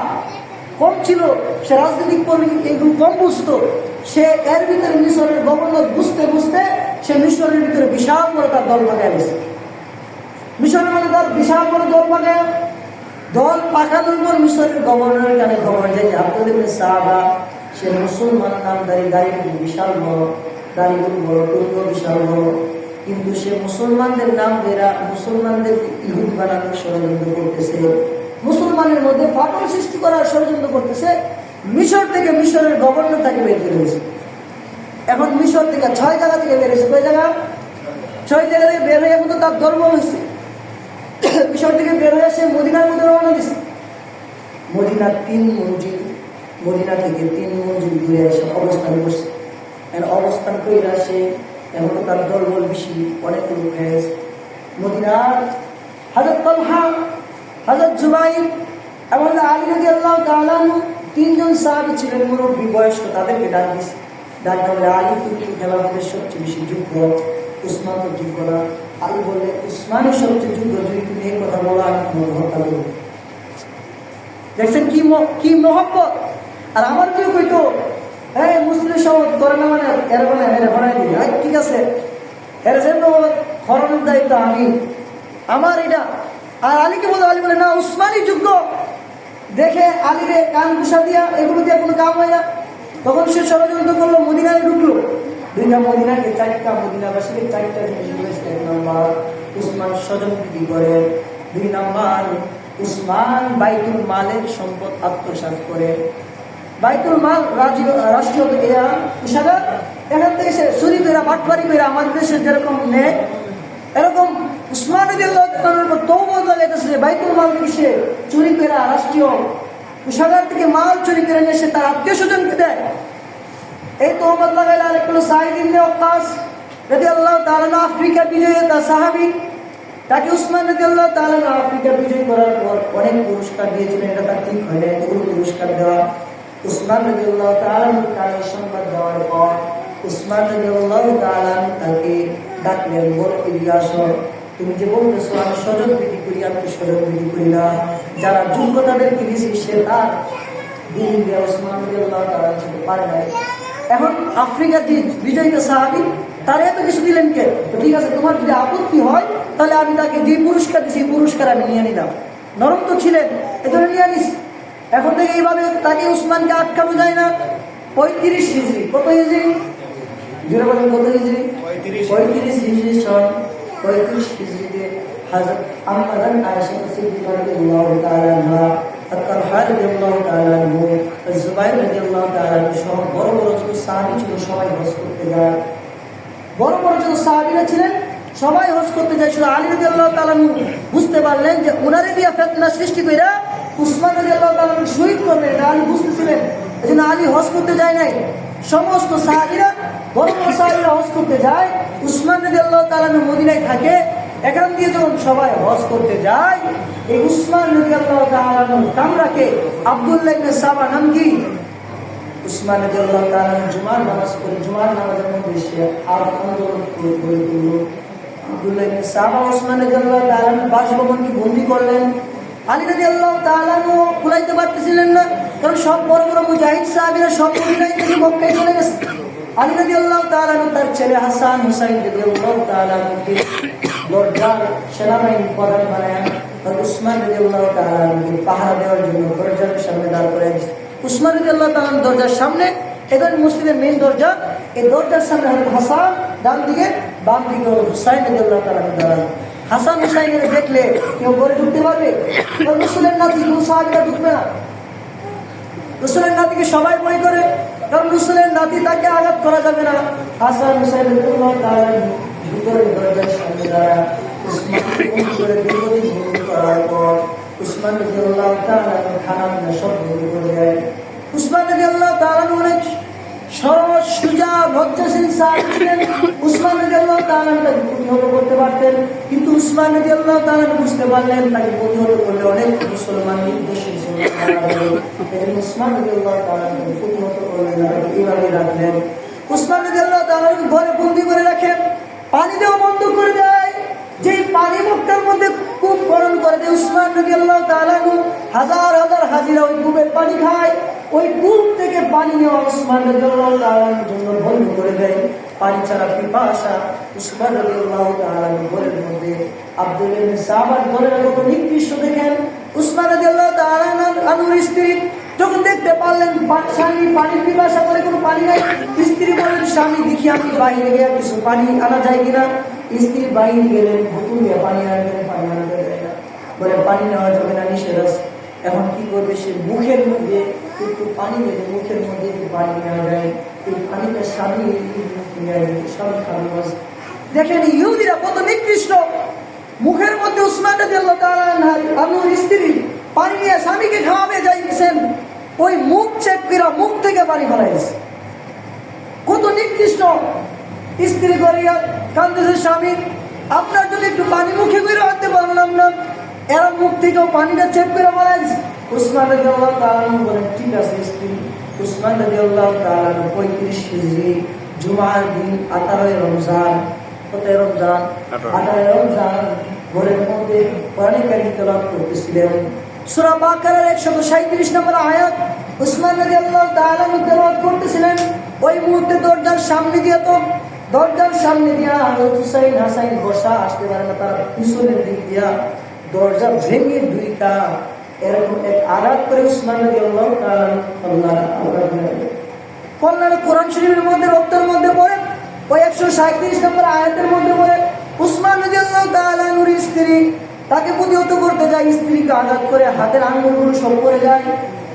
S1: কম ছিল, সে রাজনৈতিক কর্মী এগুলো কম বুঝতো। সে এর ভিতরে মিশরের গভর্নর বুঝতে সে মিশরের ভিতরে বিশাল বড় তার দল পাকায় গেছে। মিশরের মধ্যে তার বিশাল বড় দল পাকানোর পর মিশরের গভর্নরের কানে খবর যায় যে আব্দুল্লাহ ইবনে সাবা সে মুসলমান নামদারি, দাড়িগুলো বিশাল বড়, দাড়িগুলো বড়, টুপিও বিশাল বড়, কিন্তু সে মুসলমানদের নাম দেরা মুসলমানদের ইহুদি বানানোর ষড়যন্ত্র করতেছে, মুসলমানের মধ্যে ফাটল সৃষ্টি করার ষড়যন্ত্র করতেছে। মিশর থেকে মিশরের গভর্নর তাকে বের করে দিয়েছে। এখন মিশর থেকে 6 জায়গা থেকে বের হয়েছে। কয় জায়গা? 6 জায়গা থেকে বের হয়ে এখন তো তার ধর্ম হয়েছে। মিশর থেকে বের হয়ে সে মদিনার মধ্যে রওনা দিচ্ছে। মদিনা থেকে 3 মঞ্জিল দূরে এসে অবস্থান করছে। অবস্থান করে আসে এখন তার দলবল বেশি, অনেক লোক হয়েছে। মদিনার হযরত তালহা, হযরত জুবাইর এবং আলী রাদিয়াল্লাহু তাআলা 3 জন সাহাবী ছিলেন মুরব্বী বয়স্ক, তাদেরকে ডাক দিচ্ছে। ডাক বলে, আলী তুমি খেলাফতের সবচেয়ে বেশি যোগ্য, উসমান তো যোগ্য না। আলী বললে, উসমানই সবচেয়ে যোগ্য, যদি তুমি এই কথা বলো আমি তোমাকে হত্যা করবো। দেখছেন কি মহব্বত। আর আমার কেউ কইতো মুসলিম সমাজ করে না, মানে এর মানে হরাই দিই, ঠিক আছে, এর জন্য খরচের দায়িত্ব আমি, আমার এটা। আর আলীকে বলে, আলী বলে না উসমানই যোগ্য। দেখে আলীরে কান ঘুষা দিয়া এগুলো দিয়ে কোনো কাম হয় না। তখন সে ষড়যন্ত্র করলো, মদিনায় ঢুকলো। দুইটা মদিনাকে চারটা, মদিনাবাসীকে চারটা জিনিস বলেছে। 1 নম্বর উসমান স্বজনপ্রীতি করে, 2 নম্বর উসমান বাইতুল মালের সম্পদ আত্মসাৎ করে। বাইতুল মাল রাষ্ট্রীয় কোষাগার, এখান থেকে সে চুরি করে বাটপারি করে আমাদের দেশে যেরকম নেয়, এরকম উসমান রাদিয়াল্লাহু তাআলার উপর তওবা লাগাইতেছে যে বাইতুল মাল থেকে সে চুরি করে রাষ্ট্রীয় কোষাগার থেকে মাল চুরি করে নিয়ে সে তার আত্মীয় স্বজনকে দেয়। এই তওবা লাগাইলে আরেক হলো সাঈদ ইবনে ওয়াক্কাস রাদিয়াল্লাহু তাআলা, আফ্রিকা বিজয়ী সাহাবী। তাকে উসমান রাদিয়াল্লাহু তাআলা আফ্রিকা বিজয় করার পর অনেক পুরস্কার দিয়েছিলেন, এটা তার ঠিক হয় না, এগুলো পুরস্কার দেওয়া। উসমান রাদিয়াল্লাহু তাআলা কানে সংবাদ দেওয়ার পর উসমান রাদিয়াল্লাহু তাআলা তাকে ডাকলেন, বলে এদিকে আসো, তুমি যে বলতেছো আমি স্বজনপ্রীতি করি, আমি স্বজনপ্রীতি করি না, যারা যোগ্যতাদেরকে দিয়েছি সে তার দিন দিয়ে উসমান রাদিয়াল্লাহু তাআলা যেতে পারে নাই। এখন আফ্রিকার যে বিজয়ীটা সাহাবী, তার এত কিছু দিলেন কে? ঠিক আছে, তোমার যদি আপত্তি হয় তাহলে আমি তাকে যে পুরস্কার দিছি পুরস্কার আমি নিয়ে নিলাম। নরম তো ছিলেন, এজন্য নিয়ে নিস। এখন থেকে এইভাবে তাকে উসমানকে আটকানো যায় না। 35 হিজরি, কত হিজরি? জোরে বলেন, কত হিজরি? 35 হিজরি সন। 35 হিজরিতে হযরত আম্মাজান আয়েশা সিদ্দিকা রাদিয়াল্লাহু তাআলা আনহা, তালহা রাদিয়াল্লাহু তাআলা আনহু, জুবাইর রাদিয়াল্লাহু তাআলা আনহু সহ বড় বড় যত সাহাবী ছিল সবাই হজ করতে যায়। বড় বড় যত সাহাবীরা ছিলেন সবাই হজ করতে যায়। শুধু আলী রাদিয়াল্লাহু তাআলা বুঝতে পারলেন যে উনারে দিয়া ফিতনা সৃষ্টি কইরা উসমান রাদিয়াল্লাহু তাআলা শহীদ করলেন, আলী বুঝতেছিলেন, এজন্য আলী হজ করতে যায় নাই। সমস্ত সাহাবীরা, বড় বড় সাহাবীরা হজ করতে যায়, উসমান রাদিয়াল্লাহু তাআলা মদিনায় থাকে। এখান দিয়ে যখন সবাই হজ করতে যায়, এই উসমান রাদিয়াল্লাহু তাআলা কামরাকে আব্দুল্লাহ ইবনে সাবা নাম কি? উসমান রাদিয়াল্লাহু তাআলা জুমার নামাজ পড়ে, জুমার নামাজের মধ্যে সে আর আন্দোলন করে তুলল। আব্দুল্লাহ ইবনে সাবা উসমান রাদিয়াল্লাহু তাআলা বাসভবনকে বন্দী করলেন। আলী রাদিয়াল্লাহু তাআলা কুলাইতে পারতেছিলেন না, কারণ সব বড় বড় মুজাহিদ সাহাবীরা সব মদিনায় থেকে মক্কায় চলে গেছে। আলী রাদিয়াল্লাহু তাআলা তার ছেলে হাসান হুসাইন রাদিয়াল্লাহু তাআলাকে দরজার সেনাবাহিনী প্রধান বানায়, আর উসমান রাদিয়াল্লাহু তাআলাকে পাহারা দেওয়ার জন্য দরজার সামনে দাঁড় করে দিয়েছে। উসমান রাদিয়াল্লাহু তাআলা দরজার সামনে, এখানে মসজিদের মেইন দরজা, এই দরজার সামনে হযরত হাসান ডান দিকে, বাম দিকে হলো হুসাইন রাদিয়াল্লাহু তাআলা দাঁড়ান। হাসান হুসাইনের দেখলে কেউ ঘরে ঢুকতে পারবে? রাসূলের নাতি কোন সাহাবীরা ঢুকবে না। রাসূলের নাতিকে সবাই ভয় করে, কারণ রাসূলের নাতি তাকে আঘাত করা যাবে না। হাসান হুসাইন রাদিয়াল্লাহু তাআলা ভিতরে দরজার সামনে দাঁড়ায়। উসমানকে বন্দী করে দীর্ঘদিন বন্দী করার পর উসমান রাদিয়াল্লাহু তাআলা খানা সব বন্ধ করে দেয়। উসমান রাদিয়াল্লাহু তাআলা অনেক সরস সুজা লজ্জাশীল সাহাবী ছিলেন। উসমান রাদিয়াল্লাহু তাআলা তাকে প্রতিহত করতে পারতেন, কিন্তু উসমান রাদিয়াল্লাহু তাআলা বুঝতে পারলেন তাকে প্রতিহত করলে অনেক মুসলমান নির্দোষী উসমান রাদিয়াল্লাহু তাআলা প্রতিহত করলেন না, এইভাবে রাখলেন। উসমান রাদিয়াল্লাহু তাআলা ঘরে বন্দী করে রাখেন, পানি দেওয়া বন্ধ করে দেয়। যেই পানি মুখটার মধ্যে কূপ খনন করে দেয় উসমান রাদিয়াল্লাহু তাআলা, হাজার হাজার হাজিরা ওই কূপের পানি খায়। ওই কূপ থেকে পানি নেওয়া উসমান রাদিয়াল্লাহু তাআলার জন্য বন্ধ করে দেয়। পানি ছাড়া পিপাসা উসমান রাদিয়াল্লাহু তাআলার ঘরের মধ্যে। আব্দুল্লাহ ইবনে সাবার ঘরের কত নিকৃষ্ট দেখেন। উসমান রাদিয়াল্লাহু তাআলা আনুর স্ত্রী যখন দেখতে পারলেন স্বামী পানির পিপাসা করে, কোনো পানি নাই, স্ত্রী বলেন স্বামী দেখি আমি বাইরে গিয়ে কিছু পানি আনা যায় কিনা। স্ত্রী বাইরে গেলেন, বোতল দিয়ে পানি আনলেন, পানি আনতে দেয় না, বলে পানি নেওয়া যাবে না, নিষেধ আছে। এখন কি করবে? সে মুখের মধ্যে একটু পানি দেবে, মুখের মধ্যে একটু পানি নেওয়া যায়, এই পানিটা স্বামী স্বামী খাওয়া। দেখেন ইহুদিরা কত নিকৃষ্ট। মুখের মধ্যে উসমান রাদিয়াল্লাহু তাআলা আনুর স্ত্রী পানি নিয়ে স্বামীকে খাওয়াবে যাইছেন, ওই মুখ চেক করে মুখ থেকে পানি ফেলাইছে। কত নিকৃষ্ট। স্ত্রী করিয়া কান্দেছে স্বামী, আপনার জন্য একটু পানি মুখে করে আনতে পারলাম না, এরা মুখ থেকেও পানিটা চেক করে ফেলাইছে। উসমান রাদিয়াল্লাহু তাআলা বলেন ঠিক আছে স্ত্রী। উসমান রাদিয়াল্লাহু তাআলা 35 হিজরি জুমার দিন 18 রমজান, কত রমজান? 18 রমজান ঘরের মধ্যে কোরআন কারীম তেলাওয়াত করতেছিলেন। সূরা বাকারার 137 নম্বর আয়াত উসমান রাদিয়াল্লাহু তাআলা তেলাওয়াত করতেছিলেন। ওই মুহূর্তে দরজার সামনে দিয়ে তো দরজার সামনে দিয়া হুসাইন হাসাইন বসা আসতে পারে না, তারা পিছনের দিক দিয়া দরজা ভেঙে দুইটা এরকম এক আঘাত করে উসমান রাদিয়াল্লাহু তাআলা কল্যাণ কোরআন শরীফের মধ্যে রক্তের মধ্যে পড়ে ওই 137 নম্বর আয়াতের মধ্যে পড়ে উসমান রাদিয়াল্লাহু তাআলা নূর স্ত্রী তাকে প্রতিহত করতে যায়, স্ত্রীকে আঘাত করে হাতের আঙ্গুলগুলো সব পড়ে যায়।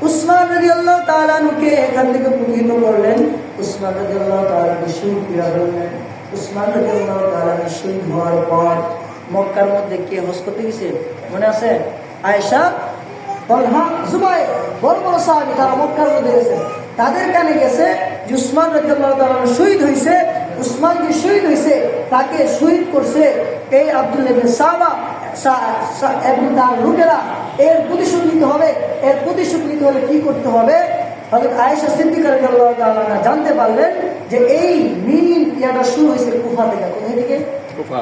S1: উসমান রাদিয়াল্লাহু তাআলা নুকে এখান থেকে প্রতিহত করলেন, উসমান রাদিয়াল্লাহু তাআলা শহীদ করে ফেললেন। উসমান রাদিয়াল্লাহু তাআলা শহীদ হওয়ার পর মক্কার মধ্যে কে হজ করতে গেছে মনে আছে? আয়েশা, তালহা, জুবাইর, বড় বড় সাহাবী তারা মক্কার মধ্যে গেছে। তাদের কানে গেছে যে উসমান রাদিয়াল্লাহু তাআলা শহীদ হয়েছে। উসমান যে শহীদ হয়েছে তাকে শহীদ করছে এই আব্দুল্লাহ ইবনে সাবা এবং তার লোকেরা। এর প্রতিশোধ নিতে হবে। এর প্রতিশোধ নিতে হলে কি করতে হবে? হযরত আয়েশা সিদ্দিকা রাদিয়াল্লাহু তাআলা জানতে পারলেন যে এই মিনি ইয়াটা শুরু হয়েছে কুফা থেকে। কোথায় থেকে?
S2: কুফা।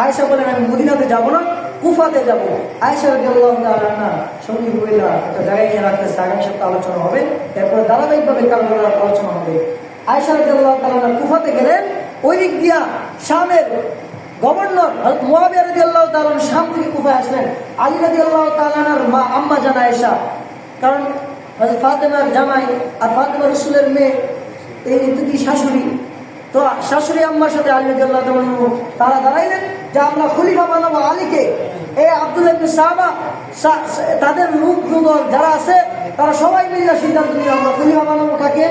S1: আয়েশা বলেন আমি মদিনাতে যাব না, কুফাতে যাব। আয়েশা রাদিয়াল্লাহু তাআলা না সঙ্গী বইলা একটা জায়গায় নিয়ে রাখতেছে, আগামী সপ্তাহে আলোচনা হবে, এরপরে ধারাবাহিকভাবে কালবেলা আলোচনা হবে। আয়েশা রাদিয়াল্লাহু তাআলা কুফাতে গেলেন। ওই দিক দিয়া শামের গভর্নর হযরত মুয়াবিয়া রাদিয়াল্লাহু তাআলা শাম থেকে কুফায় আসলেন। আলী রাদিয়াল্লাহু তাআলার মা আম্মা জান আয়েশা, কারণ হযরত ফাতেমার জামাই আর ফাতেমা রাসূলের মেয়ে, এই দুটি শাশুড়ি, তো শাশুড়ি আম্মার সাথে আলী রাদিয়াল্লাহু তাআলা তারা দাঁড়াইলেন যে আমরা খলিফা বানাবো আলীকে। এই আব্দুল্লাহ ইবনে সাবা তাদের লোকদল যারা আছে তারা সবাই মিলে সিদ্ধান্ত নিয়ে আমরা খলিফা বানাবো কাকে?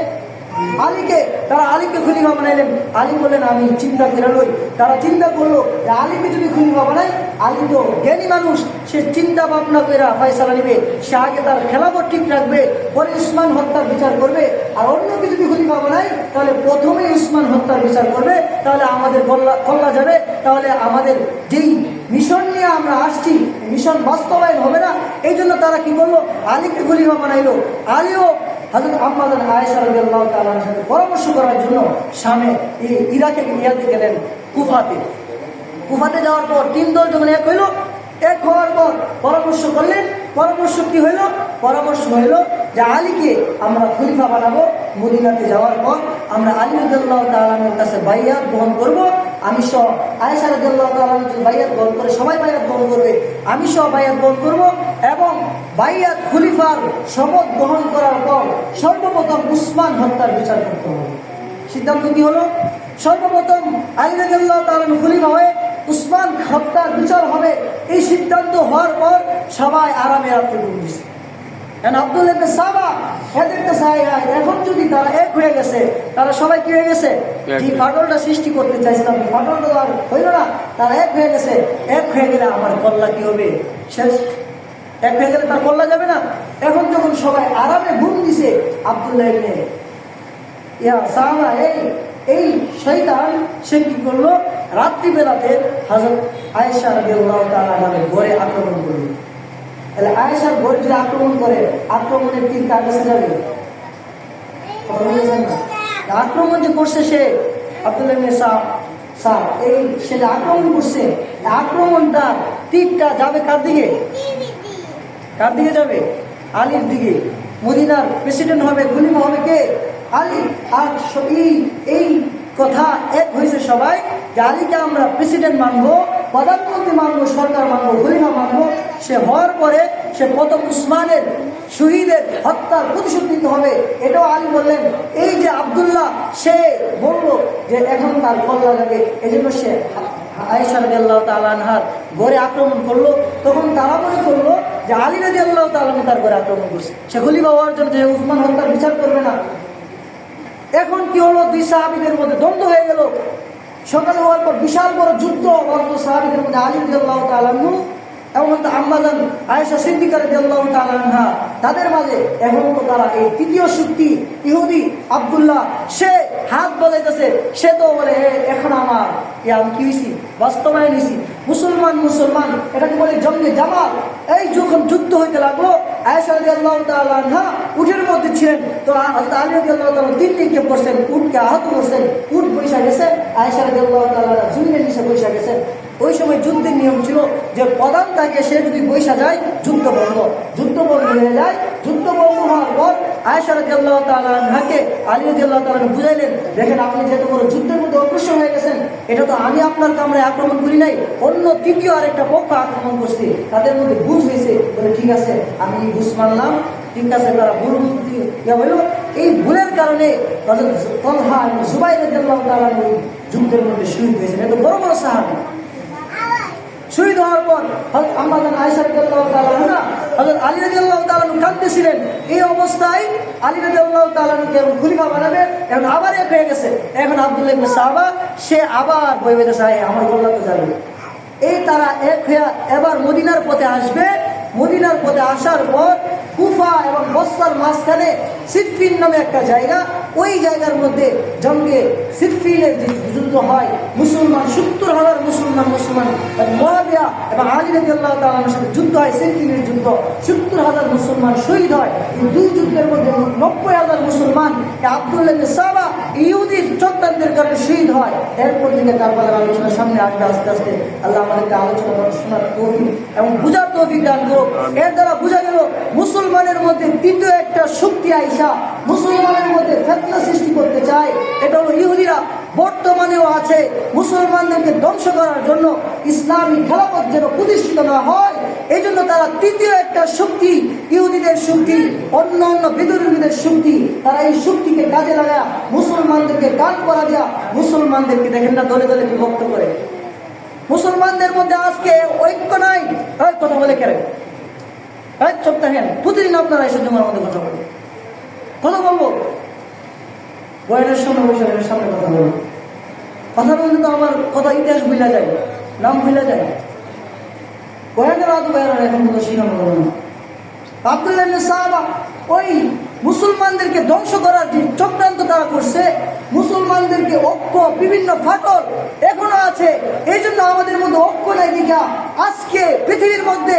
S1: আলীকে। তারা আলীকে খলিফা বানাইলেন। আলী বললেন আমি চিন্তা করে লই। তারা চিন্তা করলো যে আলীকে যদি খলিফা বানাই, আলী তো জ্ঞানী মানুষ, সে চিন্তা ভাবনা করে ফয়সালা নিবে, সে আগে তার খেলাফত ঠিক রাখবে, পরে উসমান হত্যার বিচার করবে। আর অন্যকে যদি খলিফা বানাই তাহলে প্রথমে উসমান হত্যার বিচার করবে, তাহলে আমাদের কল্লা যাবে, তাহলে আমাদের যেই মিশন নিয়ে আমরা আসছি মিশন বাস্তবায়ন হবে না। এই জন্য তারা কি করলো? আলীকে খলিফা বানাইলো। আলীও হযরত আম্মা জান আয়েশা রাদিয়াল্লাহু তাআলার সাথে পরামর্শ করার জন্য শামে ইরাকে ইয়াতে গেলেন, কুফাতে। কুফাতে যাওয়ার পর তিন দল যখন এক হইল, এক হওয়ার পর পরামর্শ করলেন। পরামর্শ কি হইল? পরামর্শ হইল যে আলীকে আমরা খলিফা বানাবো। মদিনাতে যাওয়ার পর আমরা আলী রাদিয়াল্লাহু তাআলার কাছে বাইয়াত গ্রহণ করব। আমি সহ আয়েশা রাদিয়াল্লাহু তাআলা বাইয়াত গ্রহণ করে সবাই বাইয়াত গ্রহণ করবে, আমি সহ বাইয়াত গ্রহণ করব। এবং বাইয়াত খলিফার শপথ গ্রহণ করার পর সর্বপ্রথম উসমান হত্যার বিচার করতে হবে। সিদ্ধান্ত কি হলো? সর্বপ্রথম আলী রাদিয়াল্লাহু তাআলা খলিফা হয়ে উসমান হত্যার বিচার হবে। এই সিদ্ধান্ত হওয়ার পর সবাই আরামে রাখতে বলেছে। আব্দুল্লাহ ইবনে সাবা এদেরকে এখন যদি তারা এক হয়ে গেছে, তারা সবাই কি হয়ে গেছে? যে ফাটলটা সৃষ্টি করতে চাইছিলাম, ফাটলটা আর হইল না, তারা এক হয়ে গেছে। এক হয়ে গেলে আমার কল্লা কি হবে? শেষ। এক হয়ে গেলে তার কল্লা যাবে না। এখন যখন সবাই আরামে ঘুম দিছে, আব্দুল্লাহ ইবনে সাবা এই শয়তান সে কি করলো? রাত্রিবেলাতে হযরত আয়েশা রাদিয়াল্লাহু তাআলার ঘরে আক্রমণ করলো। তাহলে আয়েশার ঘরে যদি আক্রমণ করে, আক্রমণের তীর কার কাছে যাবে? আক্রমণ যে করছে সে আব্দুল্লাহ ইবনে সাবা, এই সে যে আক্রমণ করছে, আক্রমণটা তীরটা যাবে কার দিকে? কার দিকে যাবে? আলীর দিকে। মদিনার প্রেসিডেন্ট হবে, খলিফা হবে কে? আলী। আর এই কথা এক হয়েছে সবাই যে আলীকে আমরা প্রেসিডেন্ট মানবো, প্রধানমন্ত্রী মানবো, সরকার মানবো, খলিফা মানবো। সে হওয়ার পরে সে প্রথম উসমানের শহীদের হত্যার প্রতিশোধ নিতে হবে। এটাও আলী বললেন। এই যে আব্দুল্লাহ সে বললো যে এখন তার কল্লা যাবে, এই জন্য সে আয়েশা রাদিয়াল্লাহু তাআলা আনহার ঘরে আক্রমণ করলো। তখন তারা মনে করলো যে আলী রাদিয়াল্লাহু তাআলা তার ঘরে আক্রমণ করছে, সে খলিফা হওয়ার জন্য যে উসমান হত্যার বিচার করবে না। এখন কি হলো? দুই সাহাবীদের মধ্যে দ্বন্দ্ব হয়ে গেল। সকালে হওয়ার পর বিশাল বড় যুদ্ধ সাহাবীদের মধ্যে, আলী রাদিয়াল্লাহু তাআলা এবং আম্মা জান আয়েশা সিদ্দিকা রাদিয়াল্লাহু তাআলা আনহা, তাদের মাঝে। এখন তো তারা এই তৃতীয় শক্তি ইহুদি আব্দুল্লাহ সে হাত বাজাইতেছে। সে তো বলে এখন আমার আমি কি হয়েছি? বাস্তবায়ন হয়েছি। মুসলমান এটাকে বলে জঙ্গে জামাত। এই যখন যুদ্ধ হইতে লাগলো, আয়েশা রাদিয়াল্লাহু তাআলা আনহা উটের মধ্যে ছিলেন। তো আলী রাদিয়াল্লাহু তাআলা তিন নিক্ষেপ করছেন, উটকে আহত করছেন, উট বৈশা গেছে। আয়েশা রাদিয়াল্লাহু তাআলা জমিনের নিচে বৈশা গেছেন। ওই সময় যুদ্ধের নিয়ম ছিল যে প্রধান তাকে সে যদি বৈশা যায় যুদ্ধ বন্ধ হয়ে যায়। যুদ্ধ বন্ধ হওয়ার পর আয়েশা রাদিয়াল্লাহু তাআলা আনহাকে আলী রাদিয়াল্লাহু তাআলা বুঝাইলেন, দেখেন আপনি যেহেতু বড় যুদ্ধের মধ্যে অগ্রসর হয়ে গেছেন, এটা তো আমি আপনার কামরায় আক্রমণ করি নাই, অন্য তৃতীয় আরেকটা পক্ষ আক্রমণ করছে, তাদের মধ্যে বুঝ হয়েছে, বলে ঠিক আছে আমি বুঝ মানলাম, ঠিক আছে তারা ভুল হইল। এই ভুলের কারণে হযরত তালহা এবং জুবাইর রাদিয়াল্লাহু তাআলা যুদ্ধের মধ্যে শহীদ হয়েছেন। এত বড় বড় সাহাবী শহীদ হওয়ার পর আম্মাজান আয়েশা রাদিয়াল্লাহু তাআলা আনহা হযরত আলী রাদিয়াল্লাহু তাআলা কাঁদতেছিলেন। এই অবস্থায় আলী রাদিয়াল্লাহু তাআলাকে খলিফা বানাবে, এখন আবার এক হয়ে গেছে। এখন আব্দুল্লাহ ইবনে সাহাবা সে আবার বইতে চায় আমার কল্যাণ তো যাবে। এই তারা এক হয়ে এবার মদিনার পথে আসবে। মদিনার পথে আসার পর কুফা এবং বসরার মাঝখানে সিফফিন নামে একটা জায়গা, ওই জায়গার মধ্যে জঙ্গে সিফফিনের যে যুদ্ধ হয়, মুসলমান 70,000 মুসলমান মুআবিয়া এবং আলী রাদিয়াল্লাহু তাআলার সাথে যুদ্ধ হয়। সিফফিনের যুদ্ধ 70,000 মুসলমান শহীদ হয়। এই দুই যুদ্ধের মধ্যে 90,000 মুসলমান আব্দুল্লাহ ইবনে সাবা ইহুদির চক্রান্তের কারণে শহীদ হয়। এরপর থেকে কারবালার আলোচনা সামনে আসবে আস্তে আস্তে। আল্লাহ আমাদেরকে আলোচনা শোনার তৌফিক এবং বুঝার তৌফিক দান করুন। এর দ্বারা বোঝা গেল মুসলমানের মধ্যে তৃতীয় একটা শক্তি আইসা মুসলমানের মধ্যে ফিতনা সৃষ্টি করতে চায়। এটা হলো ইহুদিরা, বর্তমানেও আছে। মুসলমানদেরকে ধ্বংস করার জন্য ইসলামী খেলাফত যেন প্রতিষ্ঠিত না হয়, এই জন্য তারা তৃতীয় একটা শক্তি, ইহুদিদের শক্তি, অন্য বিদ্রোহীদের শক্তি, তারা এই শক্তিকে কাজে লাগায় মুসলমানদেরকে গান করা দেয়া, মুসলমানদেরকে দেখেন না দলে দলে বিভক্ত করে। মুসলমানদের মধ্যে আজকে ঐক্য নাই। কথা বলে কেন চোখ দেখেন, প্রতিদিন আপনারা এসে জমার মধ্যে কথা বলবো, বয়ানের সামনে বসে সামনে কথা বলবো। কথা বলতে তো আমার কথা ইতিহাস ভুলা যায়, নাম ভুলা যায়। বয়ানের আদু বয়ানের এখন মতো শিখানো হলো না। আব্দুল্লাহ ইবনে সাহাবা ওই মুসলমানদেরকে ধ্বংস করার যে চক্রান্ত তারা করছে, মুসলমানদেরকে ঐক্য বিভিন্ন ফাটল এখনো আছে। এই জন্য আমাদের মধ্যে ঐক্য নাই দেখা আজকে পৃথিবীর মধ্যে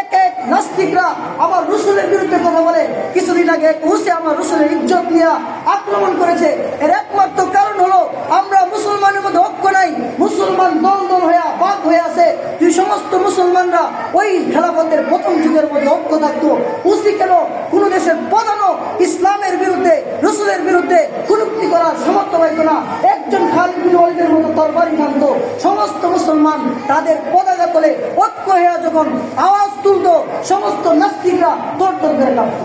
S1: এক এক নাস্তিকরা আমার রসুলের বিরুদ্ধে কথা বলে। কিছুদিন আগে হুসে আমার রসুলের ইজ্জত নিয়ে আক্রমণ করেছে। এর একমাত্র কারণ হলো আমরা মুসলমানের মধ্যে ঐক্য নাই। মুসলমান দল দল হয়ে বাক হয়ে আছে। যে সমস্ত মুসলমানরা ওই খেলাফতের প্রথম যুগের মধ্যে ঐক্য থাকতো, উসি কেন কোন দেশের প্রধানও ইসলামের বিরুদ্ধে রসুলের বিরুদ্ধে কুলুক্তি করার সামর্থ্য পাইতো না। একজন খালিদ বিন ওয়ালিদের মতো তরবারি টানত, সমস্ত মুসলমান তাদের পতাকা তোলে ঐক্য হয়ে যখন আওয়াজ তুলতো, সমস্ত নাস্তিকরা তোর তোর করে কাঁপত।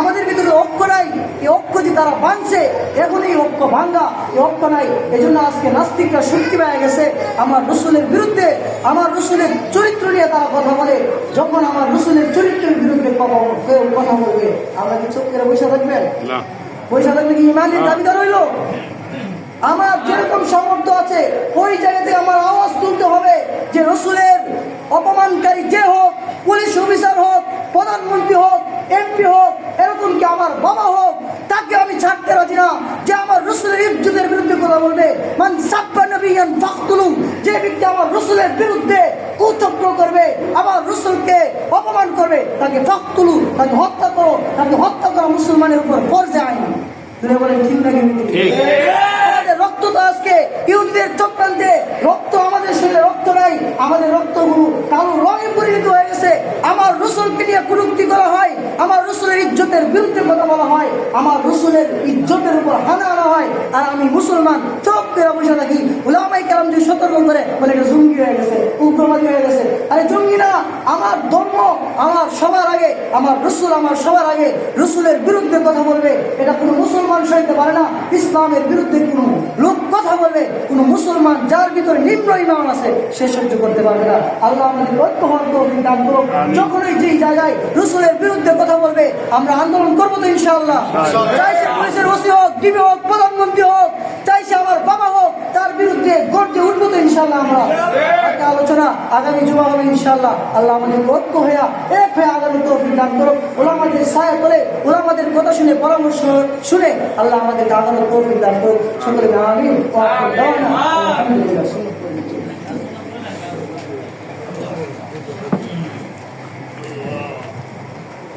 S1: আমাদের ভিতরে ঐক্য নাই। এই ঐক্য যে তারা ভাঙছে, এখন এই ঐক্য ভাঙ্গা, এই ঐক্য নাই। এই জন্য আজকে নাস্তিকরা শক্তি পেয়ে গেছে আমার রসুলের বিরুদ্ধে, আমার রসুলের চরিত্র নিয়ে তারা কথা বলে। যখন আমার রসুলের চরিত্রের বিরুদ্ধে কথা বলবে, আমরা কি চোখ করে বসে থাকবেন? বসে থাকলে কি ইমানের দাবিদার হইল? আমার যেরকম সামর্থ্য আছে ওই জায়গা থেকে আমার আওয়াজ তুলতে হবে যে রসুলের অপমানকারী যে হোক, পুলিশ অফিসার হোক, প্রধানমন্ত্রী হোক, এমপি হোক, এরকম কি আমার বাবা হোক, তাকে আমি ছাড়তে রাজি না। যে আমার রসুলের ইজ্জতের বিরুদ্ধে কথা বলবে, মান সাব্বা নবিয়ান ফাকতুলু, যে ব্যক্তি আমার রসুলের বিরুদ্ধে কুচক্র করবে, আমার রসুলকে অপমান করবে, তাকে ফাকতুলু, তাকে হত্যা করো। তাকে হত্যা করা মুসলমানের উপর ফরজে আইন। তুই বলেন ঠিক নাকি? আমাদের রক্ত তো আজকে ইহুদিদের চক্রান্তে রক্ত, আমাদের শরীরে রক্ত নাই। আমাদের রক্তগুলো কালো রঙে পরিণত হয়ে গেছে। আমার রসুলকে নিয়ে কুলুক্তি করা হয়, আমার রসুলের ইজ্জতের বিরুদ্ধে কথা বলা হয়, আমার রসুলের ইজ্জতের উপর হানা আনা হয়। আর আমি মুসলমান চোখ করে বসে থাকি। উলামায়ে কেরাম যে সতর্ক করে বলে এটা জঙ্গি হয়ে গেছে, উগ্রবাদী হয়ে গেছে। আরে জঙ্গি না, আমার ধর্ম আমার সবার আগে, আমার রসুল আমার সবার আগে। রসুলের বিরুদ্ধে কথা বলবে, এটা কোনো মুসলমান সইতে পারে না। ইসলামের বিরুদ্ধে কোনো লোক কথা বলবে, কোনো মুসলমান যার ভিতরে নিম্ন ইমান আছে সে সহ্য করতে পারবে না। আল্লাহ আমাদের ঐক্য হওয়ার তৌফিক দান করুন। যখনই যেই জায়গায় রসুলের বিরুদ্ধে কথা বলবে আমরা আন্দোলন করবো তো ইনশাআল্লাহ। চাই সে পুলিশের ওসি হোক, ডিবি হোক, প্রধানমন্ত্রী হোক, চাই সে আমার বাবা হোক, তার বিরুদ্ধে গর্জে উঠবো তো ইনশাআল্লাহ। আমরা একটা আলোচনা আগামী জুমা হবে ইনশাআল্লাহ। আল্লাহ আমাদের ঐক্য হয়ে এক হয়ে আগামী তৌফিক দান করুন। ওলামাদের ছায়া করে, ওলামাদের কথা শুনে, পরামর্শ শুনে আল্লাহ আমাদেরকে আগামী তৌফিক দান করুন। সকলে আমিন। আলহামদুলিল্লাহ।